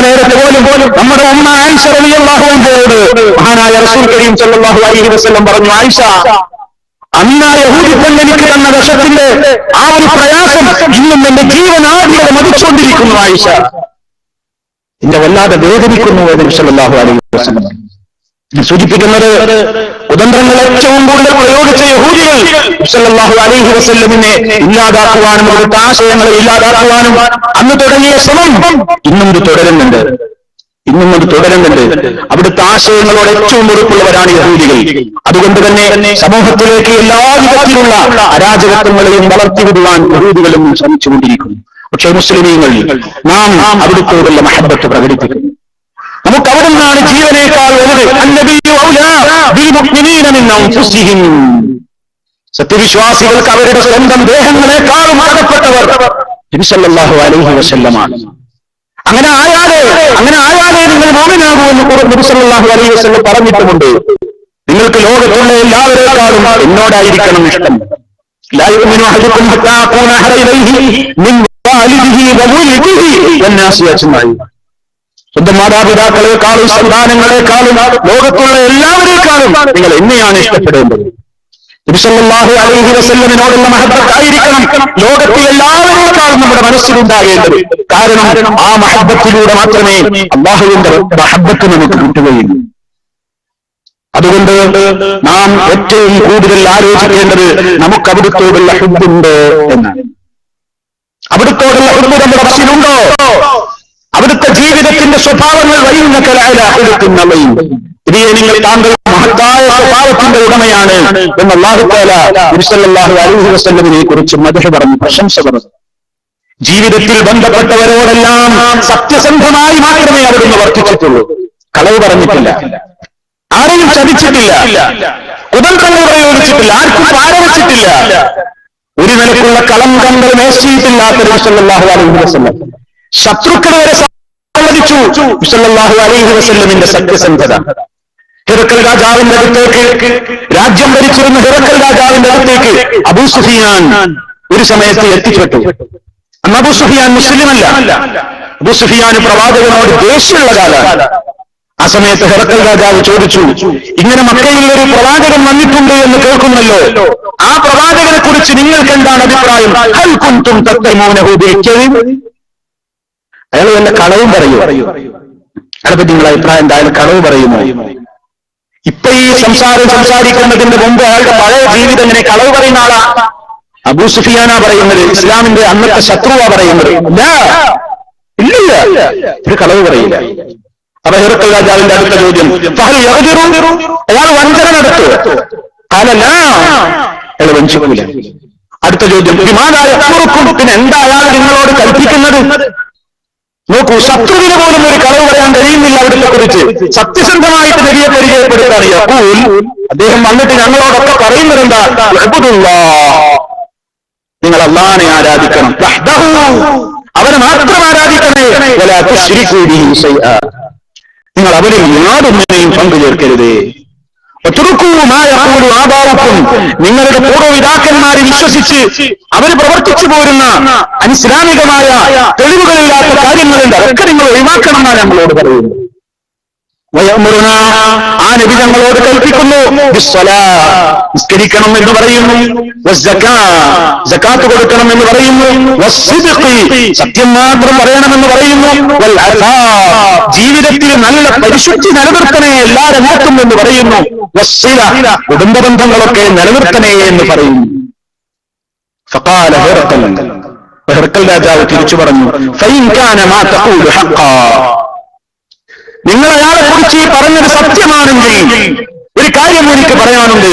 നേരത്തെ പോലും നമ്മുടെ ഉമ്മ ആയിഷ റളിയല്ലാഹു അൻഹയോട് മഹാനായ റസൂൽ കരീം സല്ലല്ലാഹു അലൈഹി വസല്ലം പറഞ്ഞു, ആയിഷ, അന്ന് യഹൂദി പെണ്ണെനിക്ക് തന്ന വിഷത്തിന്റെ ആ ഒരു പ്രയാസം ഇന്നും എന്റെ ജീവനാടികളെ മതിച്ചുകൊണ്ടിരിക്കുന്നു. ആയിഷ, എന്നെ വല്ലാതെ വേദനിക്കുന്നു എന്ന് സല്ലല്ലാഹു അലൈഹി വസല്ലം സൂചിപ്പിക്കുന്നത്. കുതന്ത്രങ്ങൾ ഏറ്റവും കൂടുതൽ പ്രയോഗിച്ച യഹൂദികൾ സല്ലല്ലാഹു അലൈഹി വസല്ലമിനെ ഇല്ലാതാക്കുവാനും അവിടുത്തെ ആശയങ്ങളെ ഇല്ലാതാക്കുവാനും അന്ന് തുടങ്ങിയ ശ്രമം ഇന്നും അത് തുടരുന്നുണ്ട്. അവിടുത്തെ ആശയങ്ങളോട് ഏറ്റവും ഉറപ്പുള്ളവരാണ് യഹൂദികൾ. അതുകൊണ്ട് തന്നെ സമൂഹത്തിലേക്ക് എല്ലാ വിധത്തിലുള്ള അരാജകത്വങ്ങളെയും വളർത്തിവിടുവാൻ യഹൂദികളും ശ്രമിച്ചുകൊണ്ടിരിക്കുന്നു. പക്ഷേ മുസ്ലിമീങ്ങൾ നാം അവിടുത്തോടുള്ള മഹബ്ബത്ത് പ്രകടിപ്പിക്കുന്നു. നമുക്ക് അവിടെ നിന്നാണ് ജീവനേക്കാൾ സത്യവിശ്വാസികൾക്ക് അവരുടെ സ്വന്തം ദേഹങ്ങളെക്കാളും കടപ്പെട്ടവർ നബി സല്ലല്ലാഹു അലൈഹി വസല്ലമാണ്. അങ്ങനെ ആയാലേ നിങ്ങൾ മോമിനാകൂ എന്ന് നബി സല്ലല്ലാഹു അലൈഹി വസല്ലം പറഞ്ഞിട്ടുമുണ്ട്. നിങ്ങൾക്ക് ലോകത്തുള്ള എല്ലാവരെക്കാളും എന്നോടായിരിക്കണം ഇഷ്ടം. ലാ യുഅ്മിനു അഹദുക്കും ഹത്താ അകൂന അഹറ ഇലൈഹി മിൻ വാലിദിഹി വവൽദിഹി വന്നാസി അജ്മഈൻ. സ്വന്തം മാതാപിതാക്കളെക്കാളും സന്താനങ്ങളെക്കാളും ലോകത്തുള്ള എല്ലാവരെക്കാളും നിങ്ങൾ എന്നെയാണ് ഇഷ്ടപ്പെടേണ്ടത്. നബി സല്ലല്ലാഹു അലൈഹി വസല്ലമിനോടുള്ള മഹബ്ബത്തായിരിക്കണം ലോകത്തെ എല്ലാവരെക്കാളും നമ്മുടെ മനസ്സിലുണ്ടാകേണ്ടത്. കാരണം ആ മഹബ്ബത്തിലൂടെ മാത്രമേ അല്ലാഹുവിന്റെ മഹബ്ബത്ത് നമുക്ക് കിട്ടുകയുള്ളൂ. അതുകൊണ്ട് നാം ഏറ്റവും കൂടുതൽ ആലോചിക്കേണ്ടത് നമുക്ക് അവിടുത്തോടുള്ള ഹുബ്ബുണ്ട് എന്നാണ്. അവിടുത്തോടുള്ള ഹുബ്ബ് നമ്മുടെ മനസ്സിലുണ്ടോ? അവിടുത്തെ ജീവിതത്തിന്റെ സ്വഭാവങ്ങൾ നിങ്ങൾ താങ്കൾ മഹത്തായ സ്വഭാവത്തിന്റെ ഉടമയാണ് എന്ന് അല്ലാഹു തആല നബി സല്ലല്ലാഹു അലൈഹി വസല്ലമിനെ കുറിച്ച് മദ്ഹ് പറഞ്ഞു, പ്രശംസ പറഞ്ഞു. ജീവിതത്തിൽ ബന്ധപ്പെട്ടവരോടെല്ലാം സത്യസന്ധമായി മാത്രമേ അവിടുന്ന് വർത്തിച്ചിട്ടുള്ളൂ. കളവ് പറഞ്ഞിട്ടില്ല, ആരെയും ചതിച്ചിട്ടില്ല, കുതന്ത്രങ്ങൾ പ്രയോഗിച്ചിട്ടില്ല, ആർക്കും പാരവച്ചിട്ടില്ല. ഒരു നിലക്കുള്ള കളങ്കങ്ങൾ മേശയിട്ടില്ലാത്ത നബി സല്ലല്ലാഹു അലൈഹി വസല്ലം ശത്രുക്കൾ വരെ സമ്മതിച്ചു നബി സല്ലല്ലാഹു അലൈഹി വസല്ലമിന്റെ സത്യസന്ധത. ഹിറക്കൽ രാജാവിന്റെ അടുത്തേക്ക്, രാജ്യം ഭരിച്ചിരുന്ന ഹിറക്കൽ രാജാവിന്റെ അടുത്തേക്ക് അബൂ സുഫിയാൻ ഒരു സമയത്ത് എത്തിപ്പെട്ടു. അന്ന് അബൂ സുഫിയാൻ മുസ്ലിമല്ല. അബൂ സുഫിയാൻ പ്രവാചകനോട് ദേഷ്യമുള്ള കാലമാണ്. ആ സമയത്ത് ഹിറക്കൽ രാജാവ് ചോദിച്ചു, ഇങ്ങനെ മക്കയിൽ ഒരു പ്രവാചകൻ വന്നിട്ടുണ്ട് എന്ന് കേൾക്കുന്നല്ലോ, ആ പ്രവാചകനെ കുറിച്ച് നിങ്ങൾക്ക് എന്താണ് അഭിപ്രായം? ഹൽ കുൻതും തത്തമൂനഹു ബിൽകദിബ്. അയാൾ വല്ല കളവും പറയൂ? അയാളെപ്പറ്റി നിങ്ങളുടെ അഭിപ്രായം എന്താ? അയാൾ കളവ് പറയുമോ? ഇപ്പൊ ഈ സംസാരിക്കുന്നതിന്റെ മുമ്പ് അയാളുടെ പഴയ ജീവിതം എങ്ങനെ കളവ് പറയുന്ന ആളാ? അബൂ സുഫിയാനാ പറയുന്നത്, ഇസ്ലാമിന്റെ അന്നത്തെ ശത്രുവാ പറയുന്നത്. ഇല്ല, ഒരു കളവ് പറയില്ല. അപ്പൊ ഹിറക്കൽ രാജാവിന്റെ അടുത്ത ചോദ്യം, അയാൾ വഞ്ചന നടത്തുമോ? അല്ല, അയാൾ വഞ്ചിക്കൂല. അടുത്ത ചോദ്യം, വിമാനായ പിന്നെ എന്താ അയാൾ നിങ്ങളോട് കൽപ്പിക്കുന്നത്? നോക്കൂ, ശത്രുവിന് പോലും ഒരു കളവ് പറയാൻ കഴിയുന്നില്ല അവിടുത്തെ കുറിച്ച്. സത്യസന്ധമായിട്ട് നബിയെ പരിചയപ്പെടുത്താൻ യഖൂൽ, അദ്ദേഹം വന്നിട്ട് ഞങ്ങളോടൊക്കെ പറയുന്നത് എന്താ? നിങ്ങൾ അല്ലാഹുവിനെ ആരാധിക്കണം, അവനെ മാത്രം ആരാധിക്കണേ, വലാ തുശ്രികൂ ബിഹി ശൈആ, നിങ്ങൾ അവരിൽ യാതൊന്നിനെയും പങ്കുചേർക്കരുതേ. നിങ്ങളുടെ പൂർവ്വപിതാക്കന്മാരെ വിശ്വസിച്ച് അവർ പ്രവർത്തിച്ചു പോരുന്ന അനിസ്ലാമികമായ തെളിവുകളില്ലാത്ത കാര്യങ്ങളുണ്ട്, അതൊക്കെ നിങ്ങൾ ഒഴിവാക്കണം എന്നാണ് നമ്മളോട് പറയുന്നത്. ആ നബി ഞങ്ങളോട് കൽപ്പിക്കുന്നു, നിസ്കരിക്കണം എന്ന് പറയുന്നു, സകാത്ത് കൊടുക്കണം എന്ന് പറയുന്നു, സത്യം മാത്രം പറയണമെന്ന് പറയുന്നു, ജീവിതത്തിൽ നല്ല പരിശുദ്ധി നിലനിർത്തണേ എല്ലാ രംഗത്തും എന്ന് പറയുന്നു, കുടുംബബന്ധങ്ങളൊക്കെ നിലനിർത്തണേ എന്ന് പറയുന്നു. ഹിറക്കൽ രാജാവ് തിരിച്ചു പറഞ്ഞു, നിങ്ങൾ അയാളെ കുറിച്ച് ഈ പറഞ്ഞത് സത്യമാണെങ്കിൽ ഒരു കാര്യം എനിക്ക് പറയാനുണ്ട്.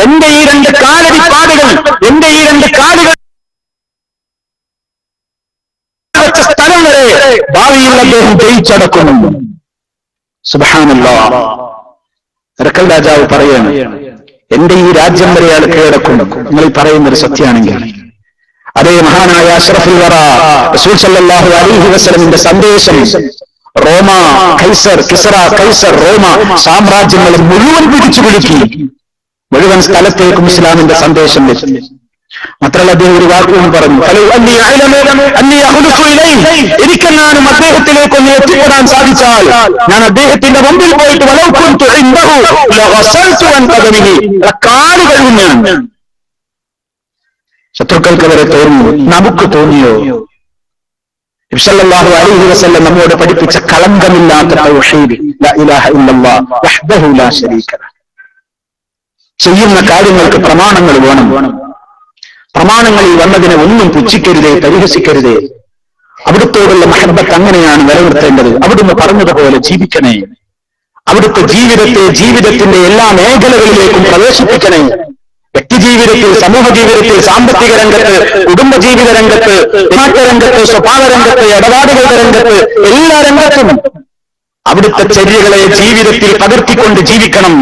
എന്റെ ഈ രണ്ട് കാലടിപ്പാടുകൾ വെച്ച സ്ഥലം വരെ ഭാവിയിൽ അദ്ദേഹം ജയിച്ചടക്കുന്നു. സുബ്ഹാനല്ലാഹ്. ഹിറക്കൽ രാജാവ് പറയാണ്, എന്റെ ഈ രാജ്യം വരെ അയാൾ കീഴടക്കും. നിങ്ങൾ ഈ പറയുന്നത് സത്യമാണെങ്കിൽ അതേ മഹാനായ അഷ്റഫുൽ വറ റസൂൽ സല്ലല്ലാഹു അലൈഹി വസല്ലമിന്റെ സന്ദേശം റോമ കൈസർ കിസ്റ കൈസർ റോമ സാമ്രാജ്യങ്ങളെ മുഴുവൻ പിടിച്ചു കുലുക്കി. മുഴുവൻ സ്ഥലത്തേക്കും ഇസ്ലാമിന്റെ സന്ദേശം എത്തി. മാത്രമല്ല അദ്ദേഹം ഒരു വാക്കുകളും പറഞ്ഞു, എനിക്കെങ്ങാനും അദ്ദേഹത്തിലേക്കൊന്ന് എത്തിപ്പെടാൻ സാധിച്ചാൽ ഞാൻ അദ്ദേഹത്തിന്റെ മുമ്പിൽ പോയിട്ട് കാല് കഴുകുന്നു. ശത്രുക്കൾക്ക് വരെ തോന്നുന്നു, നമുക്ക് തോന്നിയോ? നബി സല്ലല്ലാഹു അലൈഹി വസല്ലം നമ്മോട് പഠിപ്പിച്ച കളങ്കമില്ലാത്ത തൗഹീദ്, ലാ ഇലാഹ ഇല്ലല്ലാഹ് വഹ്ദഹു ലാ ശരീക ലഹ്. ചെയ്യുന്ന കാര്യങ്ങൾക്ക് പ്രമാണങ്ങൾ വേണം. പ്രമാണങ്ങളിൽ വന്നതിനെ ഒന്നും പുച്ഛിക്കരുതേ, പരിഹസിക്കരുതേ. അവിടുത്തോടുള്ള മഹബ്ബത്ത് അങ്ങനെയാണ് നിലനിർത്തേണ്ടത്. അവിടുന്ന് പറഞ്ഞതുപോലെ ജീവിക്കണേ. അവിടുത്തെ ജീവിതത്തിന്റെ എല്ലാ മേഖലകളിലേക്കും പ്രവേശിപ്പിക്കണേ. വ്യക്തിജീവിതത്തിൽ, സമൂഹ ജീവിതത്തിൽ, സാമ്പത്തിക രംഗത്ത്, കുടുംബജീവിത രംഗത്ത്, പെരുമാറ്റരംഗത്ത്, സ്വഭാവ രംഗത്ത്, ഇടപാടുകളുടെ രംഗത്ത്, എല്ലാ രംഗത്തും അവിടുത്തെ ചര്യകളെ ജീവിതത്തിൽ പകർത്തിക്കൊണ്ട് ജീവിക്കണം.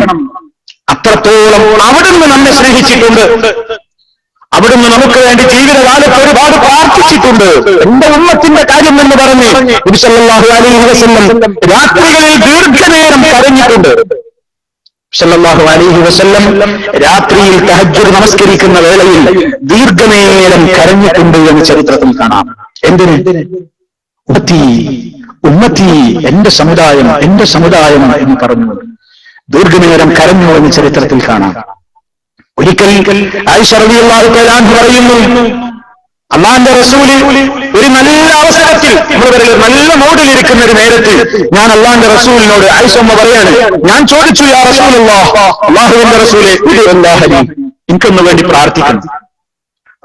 അത്രത്തോളം അവിടുന്ന് നമ്മെ സ്നേഹിച്ചിട്ടുണ്ട്. അവിടുന്ന് നമുക്ക് വേണ്ടി ജീവിതകാലത്ത് ഒരുപാട് പ്രാർത്ഥിച്ചിട്ടുണ്ട്. എന്റെ ഉമ്മത്തിന്റെ കാര്യം എന്ന് പറഞ്ഞ് നബി സല്ലല്ലാഹു അലൈഹി വസല്ലം രാത്രികളിൽ ദീർഘനേരം കരഞ്ഞിട്ടുണ്ട്. സല്ലല്ലാഹു അലൈഹി വസല്ലം രാത്രിയിൽ തഹജ്ജുദ് നമസ്കരിക്കുന്ന വേളയിൽ ദീർഘനേരം കരഞ്ഞിട്ടുണ്ട് എന്ന് ചരിത്രത്തിൽ കാണാം. എന്തിന്? ഉമ്മത്തി, എന്റെ സമുദായം എന്ന് പറഞ്ഞു ദീർഘനേരം കരഞ്ഞു എന്ന് ചരിത്രത്തിൽ കാണാം. ഒരിക്കൽ ആയിഷ റളിയല്ലാഹു തആല അൻഹ പറയുന്നു, അല്ലാഹുവിന്റെ റസൂല് ഒരു നല്ല അവസരത്തിൽ, നല്ല മൂഡിലിരിക്കുന്ന ഒരു നേരത്തിൽ ഞാൻ അല്ലാഹുവിന്റെ റസൂലിനോട്, ആയിഷ അമ്മ പറയാണ്, ഞാൻ ചോദിച്ചു, യാ റസൂലല്ലാഹ്, അല്ലാഹുവിന്റെ റസൂലേ, എനിക്കൊന്നു വേണ്ടി പ്രാർത്ഥിക്കണം,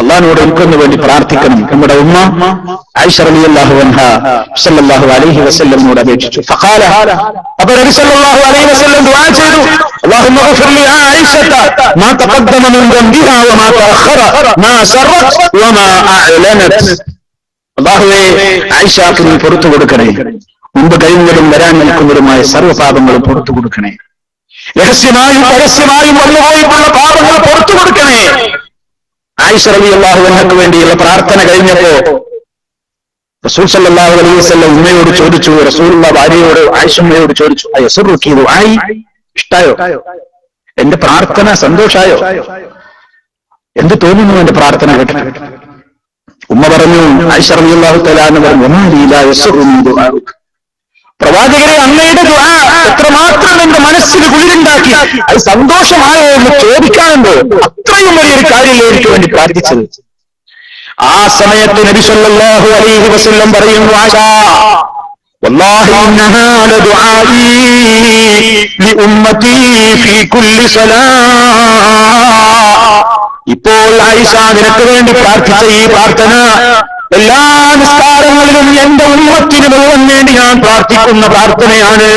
അള്ളാഹിനോട് എനിക്കൊന്നു വേണ്ടി പ്രാർത്ഥിക്കണം. നമ്മുടെ ഉമ്മ ആയിഷ റളിയല്ലാഹു അൻഹ സല്ലല്ലാഹു അലൈഹി വസല്ലമിനോട് അപേക്ഷിച്ചു. ഫഖാല, അപ്പോൾ നബി സല്ലല്ലാഹു അലൈഹി വസല്ലം ദുആ ചെയ്തു, اللهم اغفر لعائشة ما تقدم من ذنبها وما تأخر ما سرت وما أعلنت. അല്ലാഹുവേ, ആയിഷക്ക് നീ പുറത്തു കൊടുക്കണേ, മുമ്പ് കഴിഞ്ഞതും വരാൻ നിൽക്കുന്നതുമായ സർവ്വപാപങ്ങളും പുറത്തു കൊടുക്കണേ, രഹസ്യമായും പരസ്യമായും വന്നുപോയിട്ടുള്ള പാപങ്ങൾ പുറത്തു കൊടുക്കണേ. ആയിഷ റളിയല്ലാഹു അൻഹയ്ക്ക് വേണ്ടിയുള്ള പ്രാർത്ഥന കഴിഞ്ഞപ്പോ റസൂൽ സല്ലല്ലാഹു അലൈഹി വസല്ലം ഉമ്മയോട് ചോദിച്ചു, റസൂലുള്ള ഭാര്യയോട് ആയിഷമ്മയോട് ചോദിച്ചു, അയസുറുക്കി ദുആഇ, ഇഷ്ടായോ എന്റെ പ്രാർത്ഥന, സന്തോഷായോ, എന്ത് തോന്നുന്നു എന്റെ പ്രാർത്ഥന കേട്ടിട്ട്? ഉമ്മ പറഞ്ഞു, ആയിഷ റളിയല്ലാഹു തആല അൻഹ പറഞ്ഞു, വമാലി ലാ യസുറുനി ദുആഉക, പ്രവാചകരെ, അങ്ങയുടെ ദുആ എത്രമാത്രം എന്റെ മനസ്സിന് കുളിരുണ്ടാക്കി, അത് സന്തോഷമായോ എന്ന് ചോദിക്കാനുണ്ടോ? അത്രയും വലിയൊരു കാര്യമല്ലേ എനിക്ക് വേണ്ടി പ്രാർത്ഥിച്ചത്. ആ സമയത്ത് നബി സല്ലല്ലാഹു അലൈഹി വസല്ലം പറയുന്നു, ആയിഷ, വല്ലാഹി ഇന്നഹാ ലദുആഇ ലിഉമ്മതി ഫീ കുല്ലി സലാ. ഇപ്പോൾ ആയിഷ, നിനക്ക് വേണ്ടി പ്രാർത്ഥിച്ച ഈ പ്രാർത്ഥന എല്ലാ നിസ്കാരങ്ങളിലും എന്റെ ഉമ്മത്തിന് മുഴുവൻ വേണ്ടി ഞാൻ പ്രാർത്ഥിക്കുന്ന പ്രാർത്ഥനയാണ്.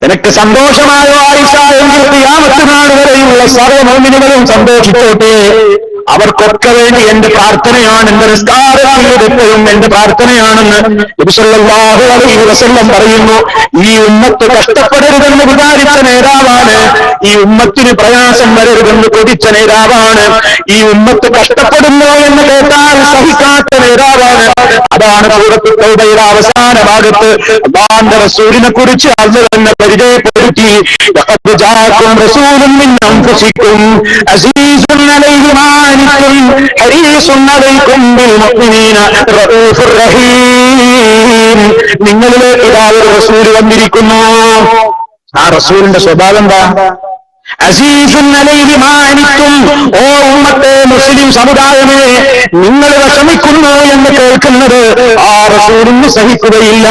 നിനക്ക് സന്തോഷമായോ ആയിഷ എങ്കിൽ ഖിയാമത്ത് നാൾ വരെയുള്ള സർവ്വ മുഅ്മിനീങ്ങളും സന്തോഷിച്ചോട്ടെ. അവർക്കൊക്കെ വേണ്ടി എന്റെ പ്രാർത്ഥനയാണ്, എന്റെ നിസ്കാരത്തിൽ എപ്പോഴും എന്റെ പ്രാർത്ഥനയാണെന്ന് നബി സല്ലല്ലാഹു അലൈഹി വസല്ലം പറയുന്നു. ഈ ഉമ്മത്ത് കഷ്ടപ്പെടരുതെന്ന് വിചാരിച്ച നേതാവാണ്, ഈ ഉമ്മത്തിന് പ്രയാസം വരരുതെന്ന് കൊതിച്ച നേതാവാണ്, ഈ ഉമ്മത്ത് കഷ്ടപ്പെടുന്നു എന്ന് കേട്ടാൽ സഹിക്കാത്ത നേതാവാണ്. അതാണ് സൂറത്തുൽ തൗബയുടെ അവസാന ഭാഗത്ത് അല്ലാഹുവിന്റെ റസൂലിനെ കുറിച്ച് അല്ലാഹു തന്നെ പരിചയപ്പെടുത്തി, ലഖദ് ജാഅക്കും റസൂലുൻ മിൻ അൻഫുസിക്കും അസീസുൻ അലൈഹി മാ അനിത്തും ഹരീസുൻ അലൈക്കും ബിൽ മുഅ്മിനീന റഊഫുർ റഹീം. നിങ്ങളിലേക്ക് ഇതാ ഒരു റസൂൽ വന്നിരിക്കുന്നു. ആ റസൂലിന്റെ സ്വഭാവം എന്താ? അസീസുൻ അലൈഹി മാ അനിത്തും, ഓ ഉമ്മത്തെ മുസ്ലിം സമുദായമേ, നിങ്ങൾ വിഷമിക്കുന്നു എന്ന് കേൾക്കുന്നത് ആ റസൂലിന് സഹിക്കുകയില്ല.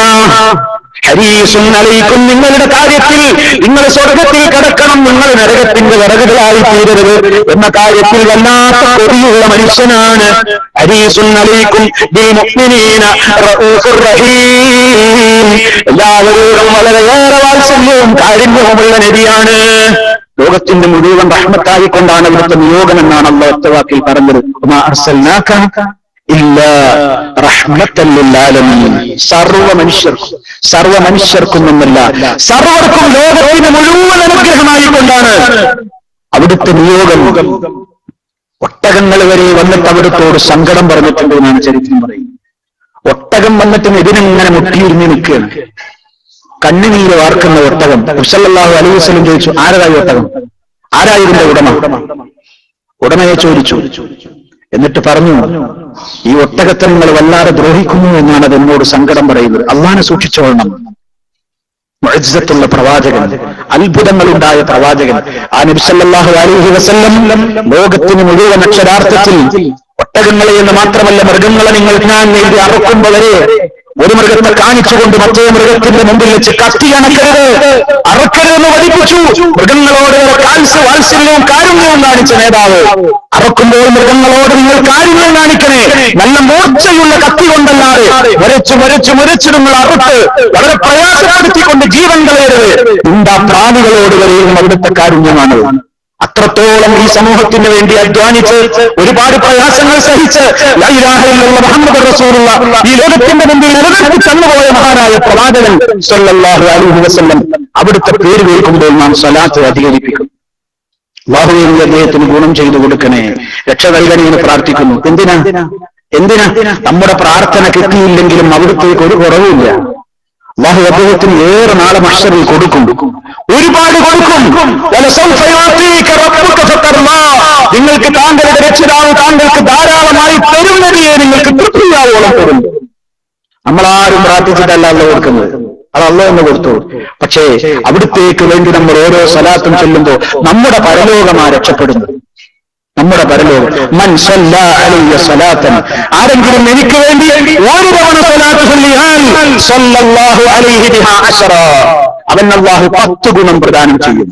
ഹരീസുൻ അലൈക്കും, നിങ്ങളുടെ കാര്യത്തിൽ നിങ്ങൾ സ്വർഗത്തിൽ കിടക്കണം, നിങ്ങൾ നരകത്തിന്റെ വിറകുകളായി തീരരുത് എന്ന കാര്യത്തിൽ വല്ലാത്ത കൊതിയുള്ള മനുഷ്യനാണ്. ഹരീസുൻ അലൈക്കും ബിൽ മുഅ്മിനീന റഊഫുർ റഹീം, എല്ലാവരോടും വളരെയേറെ വാത്സല്യവും കാരുണ്യവുമുള്ള നബിയാണ്. ലോകത്തിന്റെ മുഴുവൻ റഹ്മത്തായിക്കൊണ്ടാണ് ഇവിടുത്തെ നിയോഗം എന്നാണ് അല്ലാഹു ഒറ്റവാക്കിൽ പറഞ്ഞത്, വമാ അർസൽനാക ഇല്ലാ റഹ്മത്തൻ ലിൽ ആലമീൻ. സർവ്വ മനുഷ്യർക്കും എന്നല്ല, സർവർക്കും ലോകത്തിന് മുഴുവൻ അനുഗ്രഹമായിക്കൊണ്ടാണ് അവിടുത്തെ നിയോഗം. ഒട്ടകങ്ങൾ വരെ വന്നിട്ട് അവിടുത്തോട് സങ്കടം പറഞ്ഞിട്ടുണ്ട് എന്നാണ് ചരിത്രം പറയുന്നത്. ഒട്ടകം വന്നിട്ടും ഇതിനിങ്ങനെ മുട്ടിയിരുന്ന് നിൽക്കുകയാണ്, കണ്ണുനീര് വാർക്കുന്ന ഒട്ടകം. സല്ലല്ലാഹു അലൈഹി വസല്ലം ചോദിച്ചു, ആരായി ഒട്ടകം, ആരായിരുന്ന ഉടമ? ഉടമയെ ചോദിച്ചു. എന്നിട്ട് പറഞ്ഞു, ഈ ഒട്ടകത്തെ നിങ്ങൾ വല്ലാതെ ദ്രോഹിക്കുന്നു എന്നാണ് അത് എന്നോട് സങ്കടം പറയുന്നത്. അള്ളാനെ സൂക്ഷിച്ചോളണം. മുഅ്ജിസത്തുള്ള പ്രവാചകൻ, അത്ഭുതങ്ങളുണ്ടായ പ്രവാചകൻ ആ നബി സല്ലല്ലാഹു അലൈഹി വസല്ലം ലോകത്തിന് മുഴുവൻ അക്ഷരാർത്ഥത്തിൽ ഒട്ടകങ്ങളെ എന്ന് മാത്രമല്ല മൃഗങ്ങളെ നിങ്ങൾ ഞാൻ എഴുതി അറക്കുമ്പോൾ വരെ ഒരു മൃഗത്തെ കാണിച്ചുകൊണ്ട് മറ്റേ മൃഗത്തിന്റെ മുമ്പിൽ വെച്ച് കത്തി അണക്കരുത്, അറക്കരുതെന്ന് പഠിപ്പിച്ചു. മൃഗങ്ങളോട് വാത്സല്യവും കാരുണ്യവും കാണിച്ച നേതാവ്, അറക്കുമ്പോൾ മൃഗങ്ങളോട് നിങ്ങൾ കാരുണ്യം കാണിക്കണേ, നല്ല മൂർച്ചയുള്ള കത്തി കൊണ്ടല്ലാതെ മുരച്ചു നിങ്ങൾ അറുത്ത് വളരെ പ്രയാസപ്പെടുത്തിക്കൊണ്ട് ജീവൻ കളയരുത്. എന്താ പ്രാണികളോട് വരെയും അവിടുത്തെ കാരുണ്യമാണ്. അത്രത്തോളം ഈ സമൂഹത്തിന് വേണ്ടി അധ്വാനിച്ച് ഒരുപാട് പ്രയാസങ്ങൾ സഹിച്ച് ലാ ഇലാഹ ഇല്ലല്ലാഹ് മുഹമ്മദുർ റസൂലുള്ളാഹ് ഈ ലോകത്തിന്റെ മുമ്പിൽ നിലനിർത്തി തന്നുപോയ മഹാനായ പ്രവാചകൻ സല്ലല്ലാഹു അലൈഹി വസല്ലം അവിടുത്തെ പേര് കേൾക്കുമ്പോൾ നാം സ്വലാത്ത് അധികരിപ്പിക്കും. അല്ലാഹുവേ നീ അദ്ദേഹത്തിന് ഗുണം ചെയ്തു കൊടുക്കണേ, രക്ഷ നൽകണേ എന്ന് പ്രാർത്ഥിക്കുന്നു. എന്തിനാ നമ്മുടെ പ്രാർത്ഥന കിട്ടിയില്ലെങ്കിലും അവിടുത്തേക്ക് ഒരു കുറവുമില്ല. അല്ലാഹു അദ്ദേഹത്തിന് ഏറെ നാളെ മഹ്ശറിൽ കൊടുക്കും, ഒരുപാട് കൊടുക്കും. നിങ്ങൾക്ക് താങ്കളുടെ രക്ഷിതാവ് താങ്കൾക്ക് ധാരാളമായി തരുന്നതിയെ നിങ്ങൾക്ക് തൃപ്തിയാവോളം തരും. നമ്മളാരും പ്രാർത്ഥിച്ചിട്ടല്ല അല്ലാഹു കൊടുക്കുന്നത്, അത് അല്ലാഹു എന്ന് കൊടുത്തു. പക്ഷേ അവിടുത്തേക്ക് വേണ്ടി നമ്മൾ ഓരോ സ്വലാത്തും ചൊല്ലുമ്പോൾ നമ്മുടെ പരലോകമാ രക്ഷപ്പെടുന്നത്. നമ്മുടെ പരലോകം. മൻ സല്ലാ അലൈഹി സ്വലാത്തൻ, ആരെങ്കിലും എനിക്ക് വേണ്ടി ഒരു തവണ സ്വലാത്ത് ചൊല്ലിയാൽ സല്ലല്ലാഹു അലൈഹി ബിഹാ അശറ, അവൻ അല്ലാഹു 10 ഗുണം പ്രദാനം ചെയ്യും.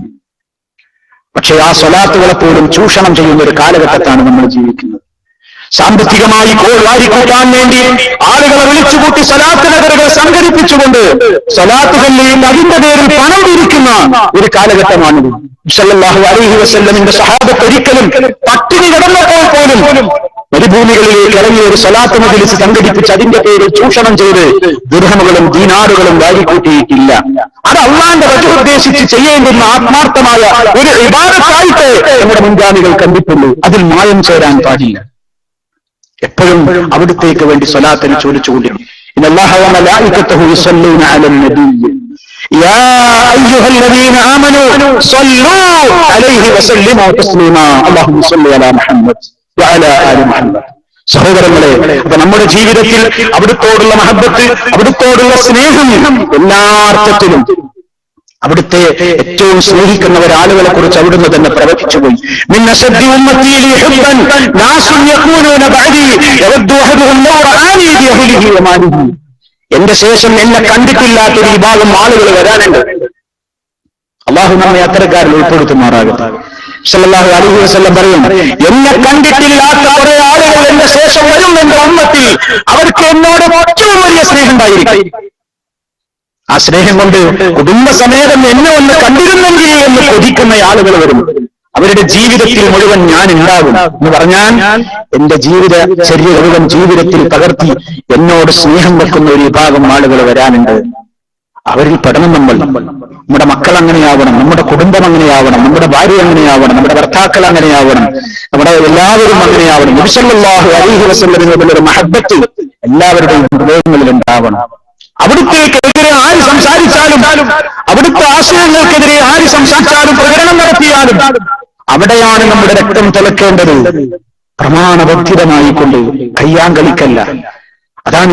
പക്ഷേ ആ സ്വലാത്തുകളെ പോലും ചൂഷണം ചെയ്യുന്ന ഒരു കാലഘട്ടത്താണ് നമ്മൾ ജീവിക്കുന്നത്. സാമ്പത്തികമായി വാരിക്കൂട്ടാൻ വേണ്ടി ആളുകളെ വിളിച്ചുകൂട്ടി സ്വലാത്ത് നഗറുകൾ സംഘടിപ്പിച്ചുകൊണ്ട് സ്വലാത്ത് ചൊല്ലിയും അതിന്റെ പേരിൽ പണം പിരിക്കുന്ന ഒരു കാലഘട്ടമാണിത്. സല്ലല്ലാഹു അലൈഹി വസല്ലമിന്റെ സ്വഹാബത്ത് ഒരിക്കലും പട്ടിണി കിടന്നപ്പോൾ പോലും മരുഭൂമികളിലേക്ക് ഇറങ്ങിയ ഒരു സ്വലാത്ത് മജ്‌ലിസ് സംഘടിപ്പിച്ച് അതിന്റെ പേരിൽ ചൂഷണം ചെയ്ത് ദിർഹമുകളും ദീനാറുകളും വാരിക്കൂട്ടിയിട്ടില്ല. അത് അള്ളാന്റെ വജ് ഉദ്ദേശിച്ച് ചെയ്യേണ്ടുന്ന ആത്മാർത്ഥമായ ഒരു ഇബാദത്തായിട്ട് നമ്മുടെ മുൻഗാമികൾ കണ്ടിട്ടുള്ളൂ. അതിൽ മായം ചേരാൻ പാടില്ല. എപ്പോഴും അവിടുത്തേക്ക് വേണ്ടി സ്വലാത്തിന് ചോദിച്ചുകൊണ്ടിരുന്നു. ഇന്നല്ലാഹ വ മലായികത്തുഹു യുസല്ലൂന അലൻ നബിയ്യ യാ അയ്യുഹല്ലദീന ആമനൂ സ്വല്ലൂ അലൈഹി വസല്ലിമൂ തസ്ലീമാ അല്ലാഹുമ്മ സ്വല്ലി അലാ മുഹമ്മദ് വഅലാ ആലി മുഹമ്മദ്. സഹോദരങ്ങളെ, അപ്പൊ നമ്മുടെ ജീവിതത്തിൽ അവിടുത്തോടുള്ള മഹബ്ബത്ത്, അവിടുത്തോടുള്ള സ്നേഹം എല്ലാ അർത്ഥത്തിലും അവിടുത്തെ ഏറ്റവും സ്നേഹിക്കുന്ന ഒരാളുകളെ കുറിച്ച് അവിടുന്ന് തന്നെ പ്രവചിച്ചുപോയി. എന്റെ ശേഷം എന്നെ കണ്ടിട്ടില്ലാത്തൊരു വിഭാഗം ആളുകൾ വരാനുണ്ട്. അള്ളാഹു നമ്മെ അത്തരക്കാരിൽ ഉൾപ്പെടുത്തുമാറാകട്ടെ. സല്ലല്ലാഹു അലൈഹി വസല്ലം പറയും, എന്നെ കണ്ടിട്ടില്ലാത്ത കുറെ ആളുകൾ എന്റെ ശേഷം വരും എന്റെ ഉമ്മത്തിൽ, അവർക്ക് എന്നോട് ഏറ്റവും വലിയ സ്നേഹം ഉണ്ടായിരിക്കും. ആ സ്നേഹം കൊണ്ട് കുടുംബസമേതം എന്നെ ഒന്ന് കണ്ടിരുന്നെങ്കിൽ എന്ന് കൊതിക്കുന്ന ആളുകൾ വരും. അവരുടെ ജീവിതത്തിൽ മുഴുവൻ ഞാൻ ഉണ്ടാകും എന്ന് പറഞ്ഞാൽ എന്റെ ചര്യ മുഴുവൻ ജീവിതത്തിൽ പകർത്തി എന്നോട് സ്നേഹം വെക്കുന്ന ഒരു വിഭാഗം ആളുകൾ വരാനുണ്ട്. അവരിൽ പെടണം നമ്മൾ. നമ്മുടെ മക്കൾ അങ്ങനെയാവണം, നമ്മുടെ കുടുംബം അങ്ങനെയാവണം, നമ്മുടെ ഭാര്യ അങ്ങനെയാവണം, നമ്മുടെ ഭർത്താക്കൾ അങ്ങനെയാവണം, നമ്മുടെ എല്ലാവരും അങ്ങനെയാവണം. നബി സല്ലല്ലാഹു അലൈഹി വസല്ലമിനോടുള്ള മഹബ്ബത്ത് എല്ലാവരുടെയും ഹൃദയങ്ങളിൽ ഉണ്ടാവണം. അവിടുത്തേക്കെതിരെ ആര് സംസാരിച്ചാലും, അവിടുത്തെ ആശയങ്ങൾക്കെതിരെ ആര് സംസാരിച്ചാലും, പ്രകടനം നടത്തിയാലും അവിടെയാണ് നമ്മുടെ രക്തം തിളക്കേണ്ടത്. പ്രമാണബദ്ധിതമായിക്കൊണ്ട്, കയ്യാങ്കളിക്കല്ല. അതാണ്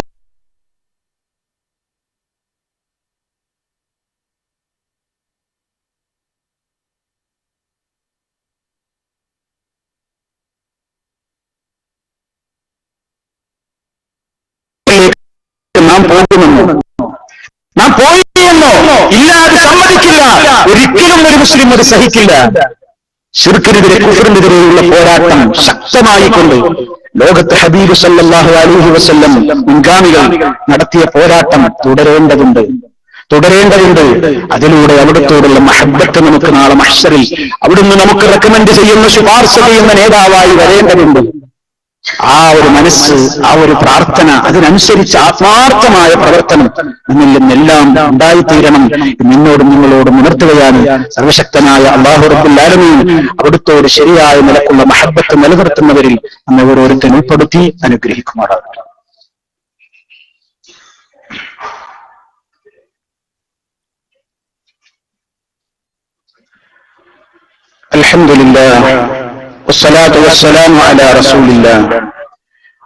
നാം പോയി എന്നോ ഇല്ല, അത് സമ്മതിക്കില്ല. ഒരിക്കലും ഒരു മുസ്ലിം അത് സഹിക്കില്ല. ശിർക്കിനെതിരെ, കുഫറിനെതിരെയുള്ള പോരാട്ടം ശക്തമായിക്കൊണ്ട് ലോകത്ത് ഹബീബ് സല്ലല്ലാഹു അലൈഹി വസല്ലം മുൻഗാമികൾ നടത്തിയ പോരാട്ടം തുടരേണ്ടതുണ്ട്. അതിലൂടെ അവിടുത്തോടുള്ള മഹബ്ബത്ത് നമുക്ക് നാളെ മഹ്ശറിൽ അവിടുന്ന് നമുക്ക് റെക്കമെൻഡ് ചെയ്യുന്ന, ശുപാർശ ചെയ്യുന്ന നേതാവായി വരേണ്ടതുണ്ട്. ആ ഒരു മനസ്സ്, ആ ഒരു പ്രാർത്ഥന, അതിനനുസരിച്ച് ആത്മാർത്ഥമായ പ്രവർത്തനം നമ്മിൽ നിന്നെല്ലാം ഉണ്ടായിത്തീരണം. നിന്നോടും നിങ്ങളോടും ഉണർത്തുകയാണ് സർവശക്തനായ അല്ലാഹു റബ്ബുൽ ആലമീൻ അവിടുത്തോട് ശരിയായ നിലക്കുള്ള മഹബ്ബത്ത് നിലനിർത്തുന്നവരിൽ നമ്മെ ഓരോരുത്തരും ഉൾപ്പെടുത്തി അനുഗ്രഹിക്കുമാറാകട്ടെ. അൽഹംദുലില്ലാഹ് والصلاة والسلام على رسول الله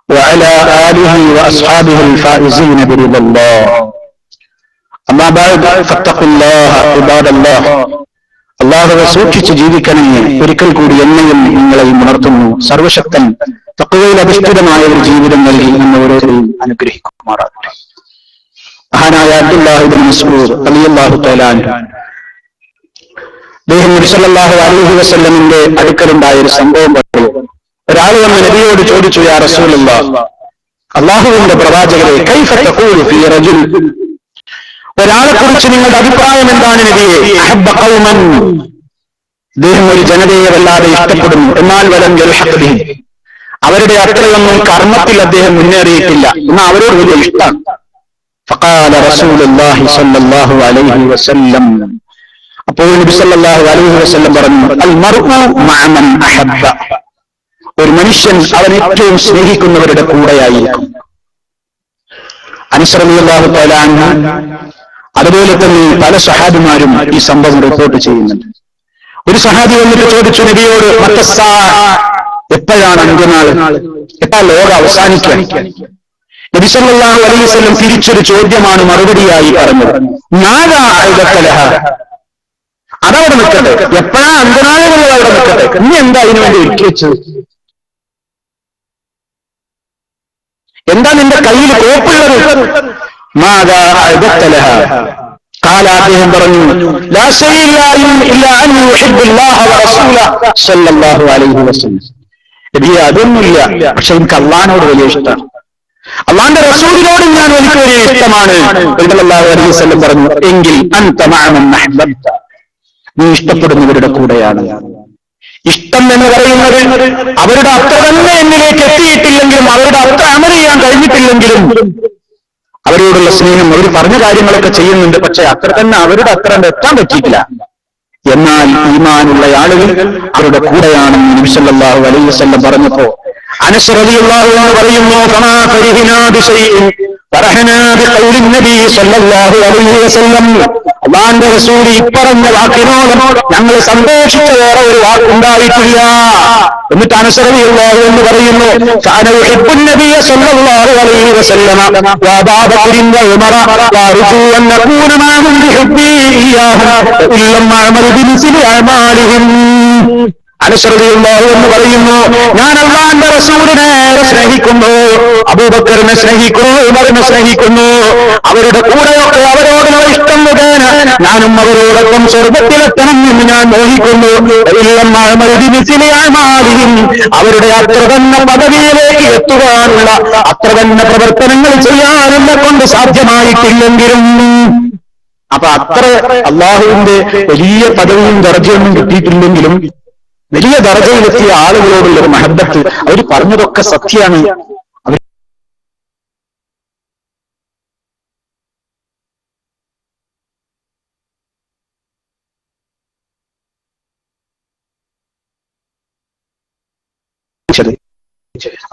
وعلى آله وأصحابه الفائزين برضا الله أما بعد فاتقوا الله عباد الله. അല്ലാഹുവെ സൂക്ഷിച്ച് ജീവിക്കണമേ. ഒരിക്കൽ കൂടി എന്നെയും നിങ്ങളെയും ഉണർത്തുന്നു. സർവശക്തൻ തഖ്വയിൽ അധിഷ്ഠിതമായ ഒരു ജീവിതം നൽകി നമ്മെ ഓരോരുത്തരെയും അനുഗ്രഹിക്കുമാറാകട്ടെ. മഹാനായ അബ്ദുല്ലാഹ് ഇബ്നു മസ്ഊദ് റളിയല്ലാഹു തആല അൻഹു അദ്ദേഹം നബി സല്ലല്ലാഹു അലൈഹി വസല്ലമിന്റെ അടുക്കലുണ്ടായ ഒരു സംഭവം പറഞ്ഞു. ഒരാൾ വന്ന് നബിയോട് ചോദിച്ചു, യാ റസൂലല്ലാഹ്, അല്ലാഹുവിന്റെ പ്രവാചകരെ, കൈഫ തഖൂലു ഫീ റജുൽ, ഒരാളെ കുറിച്ച് നിങ്ങളുടെ അഭിപ്രായം എന്താണ് നബിയെ? അഹബ്ബ ഖൗമൻ, അദ്ദേഹം ഒരു ജനതയെ വല്ലാതെ ഇഷ്ടപ്പെടുന്നു, എന്നാൽ വലം യൽഹഖ് ബിഹിം, അവരുടെ അത്രയൊന്നും കർമ്മത്തിൽ അദ്ദേഹം മുന്നേറിയിട്ടില്ല, എന്നാൽ അവരോട് വലിയ ഇഷ്ടമാണ്. ഫഖാല റസൂലുള്ളാഹി സ്വല്ലല്ലാഹു അലൈഹി വസല്ലം, അപ്പോൾ നബി സല്ലല്ലാഹു അലൈഹി വസല്ലം പറഞ്ഞു, അൽ മർഉ മഅ മൻ അഹബ്ബ, ഒരു മനുഷ്യൻ അവൻ ഏറ്റവും സ്നേഹിക്കുന്നവരുടെ കൂടെയായിരിക്കും. അനസ് റളിയല്ലാഹു തആല അൻഹു അതുപോലെ തന്നെ പല സഹാബിമാരും ഈ സംഭവം റിപ്പോർട്ട് ചെയ്യുന്നുണ്ട്. ഒരു സഹാബി വന്നിട്ട് ചോദിച്ചു നബിയോട്, മത്തസ്സാ, എപ്പോഴാണ് അന്ത്യനാൾ, എപ്പോൾ ലോകം അവസാനിക്കാൻ? നബി സല്ലല്ലാഹു അലൈഹി വസല്ലം തിരിച്ചൊരു ചോദ്യമാണ് മറുപടിയായി പറഞ്ഞത്, മാദാ അഅദതലഹ, അതവിടെ നിൽക്കട്ടെ, എപ്പോഴാ അന്ത്യനാളുകൾ അവിടെ നിൽക്കട്ടെ, ഇനി എന്താ അതിനു വേണ്ടി ഒരുക്കി വെച്ചത്, എന്താ നിന്റെ കയ്യിൽ കോപ്പുള്ളത്? മാദാ അഅദതലഹ, ഖാല, അദ്ദേഹം പറഞ്ഞു, ലാ ശൈഅ ഇല്ലാ അൻ യുഹിബ്ബുല്ലാഹ വറസൂലഹു സ്വല്ലല്ലാഹു അലൈഹി വസല്ലം, നബിയെ അതൊന്നുമില്ല, പക്ഷെ എനിക്ക് അള്ളാഹിനോട് വലിയ ഇഷ്ടമാണ്, അള്ളാന്റെ റസൂലിനോടും ഞാൻ എനിക്ക് വലിയ ഇഷ്ടമാണ്. സല്ലല്ലാഹു അലൈഹി വസല്ലം പറഞ്ഞു, എങ്കിൽ അൻത മഅ മൻ അഹ്ബബ്ത, നീ ഇഷ്ടപ്പെടുന്നവരുടെ കൂടെയാണ്. ഇഷ്ടം എന്ന് പറയുന്നത് അവരുടെ അത്ര തന്നെ എന്നിലേക്ക് എത്തിയിട്ടില്ലെങ്കിലും, അവരുടെ അത്ര അമൽ ചെയ്യാൻ കഴിഞ്ഞിട്ടില്ലെങ്കിലും അവരോടുള്ള സ്നേഹം, അവർ പറഞ്ഞ കാര്യങ്ങളൊക്കെ ചെയ്യുന്നുണ്ട്, പക്ഷെ അത്ര തന്നെ അവരുടെ അത്ര എത്താൻ പറ്റിയിട്ടില്ല. എന്നാൽ ഈമാനുള്ള ആളുകൾ അവരുടെ കൂടെയാണെന്ന് നബി സല്ലല്ലാഹു അലൈഹി വസല്ലം പറഞ്ഞപ്പോ അനസ് റളിയല്ലാഹു അൻഹു പറയുന്നു, ഫമാ ഫരിഹനാ ബിശൈഇൻ ഫറഹനാ ബിഖൗലി നബി സല്ലല്ലാഹു അലൈഹി വസല്ലം, അല്ലാഹുവിന്റെ റസൂൽ ഇപ്പറഞ്ഞ വാക്കിനോട് ഞങ്ങൾ സന്തോഷിച്ച വേറെ ഒരു വാക്കുണ്ടായിട്ടില്ല. എന്നിട്ട് അനസ് റളിയല്ലാഹു അൻഹു പറയുന്നു, കാന യുഹിബ്ബുൻ നബിയ സല്ലല്ലാഹു അലൈഹി വസല്ലം വ അബൂബക്കർ വ ഉമർ വ അർജു അൻ നകൂന മഅഹും ബിഹുബ്ബി ഇയ്യാഹു ഇല്ലം അഅമലു ബിമിസ്ലി അഅമാലിഹിം. അനസ് റളിയല്ലാഹു അൻഹു പറയുന്നു, ഞാൻ അല്ലാഹുവിന്റെ റസൂലിനെ സ്നേഹിക്കുന്നു, അബൂബക്കറിനെ സ്നേഹിക്കുന്നു, ഉമറിനെ സ്നേഹിക്കുന്നു, അവരുടെ കൂടെയൊക്കെ അവരോടുള്ള ഇഷ്ടം മുഖേന ഞാനും അവരോടൊപ്പം സ്വർഗത്തിലെത്തണം എന്ന് ഞാൻ മോഹിക്കുന്നു. അവരുടെ അത്ര തന്നെ പദവിയിലേക്ക് എത്തുവാനുള്ള അത്ര തന്നെ പ്രവർത്തനങ്ങൾ ചെയ്യാൻ എന്നെ കൊണ്ട് സാധ്യമായിട്ടില്ലെങ്കിലും, അപ്പൊ അത്ര അള്ളാഹുവിന്റെ വലിയ പദവിയും ദർജയൊന്നും കിട്ടിയിട്ടില്ലെങ്കിലും വലിയ ദർജയിലെത്തിയ ആളുകളോടുള്ള ഒരു മഹബ്ബത്ത്, അവർ പറഞ്ഞതൊക്കെ സത്യമാണ്.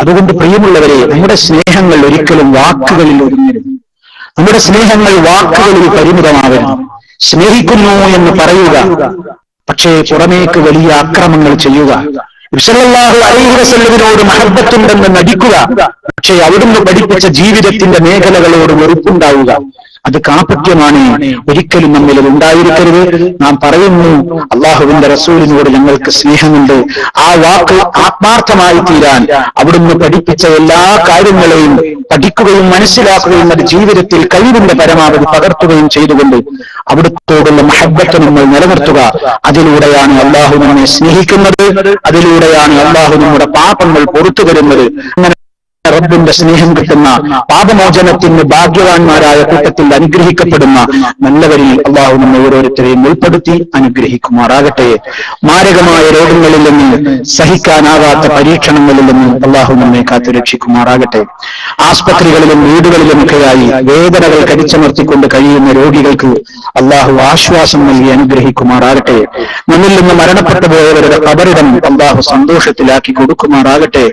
അതുകൊണ്ട് പ്രിയമുള്ളവരെ, നമ്മുടെ സ്നേഹങ്ങൾ ഒരിക്കലും വാക്കുകളിൽ ഒതുങ്ങരുത്. നമ്മുടെ സ്നേഹങ്ങൾ വാക്കുകളിൽ പരിമിതമാവരുത്. സ്നേഹിക്കുന്നു എന്ന് പറയുക, പക്ഷേ പുറമേക്ക് വലിയ ആക്രമങ്ങൾ ചെയ്യുക. സല്ലല്ലാഹു അലൈഹി വസല്ലമിനോട് മഹബ്ബത്തുണ്ടെന്ന് നടിക്കുക, പക്ഷേ അവിടുന്ന് പഠിപ്പിച്ച ജീവിതത്തിന്റെ മേഖലകളോട് വെറുപ്പുണ്ടാവുക, അത് കാപട്യമാണ്. ഒരിക്കലും നമ്മിൽ ഉണ്ടായിരിക്കരുത്. നാം പറയുന്നു, അള്ളാഹുവിന്റെ റസൂലിനോട് ഞങ്ങൾക്ക് സ്നേഹമുണ്ട്, ആ വാക്ക് ആത്മാർത്ഥമായി തീരാൻ അവിടുന്ന് പഠിപ്പിച്ച എല്ലാ കാര്യങ്ങളെയും പഠിക്കുകയും മനസ്സിലാക്കുകയും അത് ജീവിതത്തിൽ കഴിവിന്റെ പരമാവധി പകർത്തുകയും ചെയ്തുകൊണ്ട് അവിടുത്തോടുള്ള മഹബ്ബത്ത് നമ്മൾ നിലനിർത്തുക. അതിലൂടെയാണ് അള്ളാഹു നമ്മെ സ്നേഹിക്കുന്നത്, അതിലൂടെയാണ് അള്ളാഹു നമ്മുടെ പാപങ്ങൾ പൊറുത്തു തരുന്നത്. അങ്ങനെ റബ്ബിന്റെ സ്നേഹം കിട്ടുന്ന, പാപമോചനത്തിന് ഭാഗ്യവാന്മാരായ കൂട്ടത്തിൽ അനുഗ്രഹിക്കപ്പെടുന്ന നല്ലവരിൽ അള്ളാഹു നമ്മെ ഓരോരുത്തരെയും ഉൾപ്പെടുത്തി അനുഗ്രഹിക്കുമാറാകട്ടെ. മാരകമായ രോഗങ്ങളിൽ നിന്ന്, സഹിക്കാനാവാത്ത പരീക്ഷണങ്ങളിൽ നിന്ന് അള്ളാഹു നമ്മെ കാത്തുരക്ഷിക്കുമാറാകട്ടെ. ആസ്പത്രികളിലും വീടുകളിലുമൊക്കെയായി വേദനകൾ കടിച്ചമർത്തിക്കൊണ്ട് കഴിയുന്ന രോഗികൾക്ക് അള്ളാഹു ആശ്വാസം നൽകി അനുഗ്രഹിക്കുമാറാകട്ടെ. നമ്മിൽ നിന്ന് മരണപ്പെട്ടു പോയവരുടെ ഖബറിടം അള്ളാഹു സന്തോഷത്തിലാക്കി കൊടുക്കുമാറാകട്ടെ.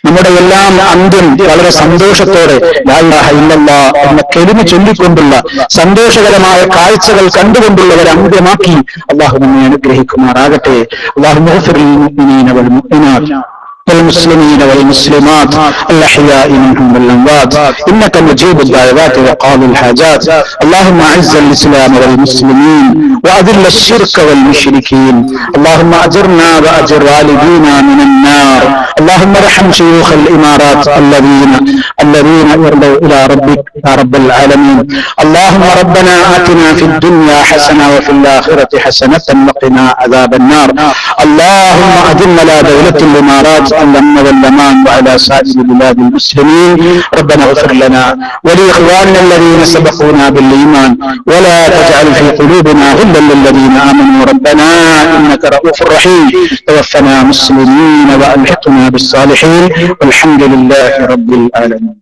നമ്മുടെ എല്ലാം അന്ത്യം വളരെ സന്തോഷത്തോടെ ലാ ഇലാഹ ഇല്ലല്ലാഹ് എന്ന കലിമ ചൊല്ലിക്കൊണ്ടുള്ള സന്തോഷകരമായ കാഴ്ചകൾ കണ്ടുകൊണ്ടുള്ള ഒരു അന്ത്യമാക്കി അള്ളാഹു നമ്മെ അനുഗ്രഹിക്കുമാറാകട്ടെ. അല്ലാഹുമ്മ ഗ്ഫിർ ലിൽ മുഅ്മിനീന വൽ മുഅ്മിനാത്ത് والمسلمين والمسلمات الأحياء منهم والأموات إنك مجيب الدعوات وقاضي الحاجات. اللهم أعز الإسلام والمسلمين وأذل الشرك والمشركين. اللهم أجرنا وأجر والدينا من النار. اللهم ارحم شيوخ الإمارات الذين يرضوا إلى ربك يا رب العالمين. اللهم ربنا آتنا في الدنيا حسنة وفي الآخرة حسنة وقنا عذاب النار. اللهم أدم على دولة الإمارات الأمن والأمان وعلى سائر بلاد المسلمين. ربنا اغفر لنا ولإخواننا الذين سبقونا بالإيمان ولا تجعل في قلوبنا غلا للذين آمنوا ربنا إنك رؤوف رحيم. توفنا مسلمين وألحقنا بالصالحين والحمد لله رب العالمين.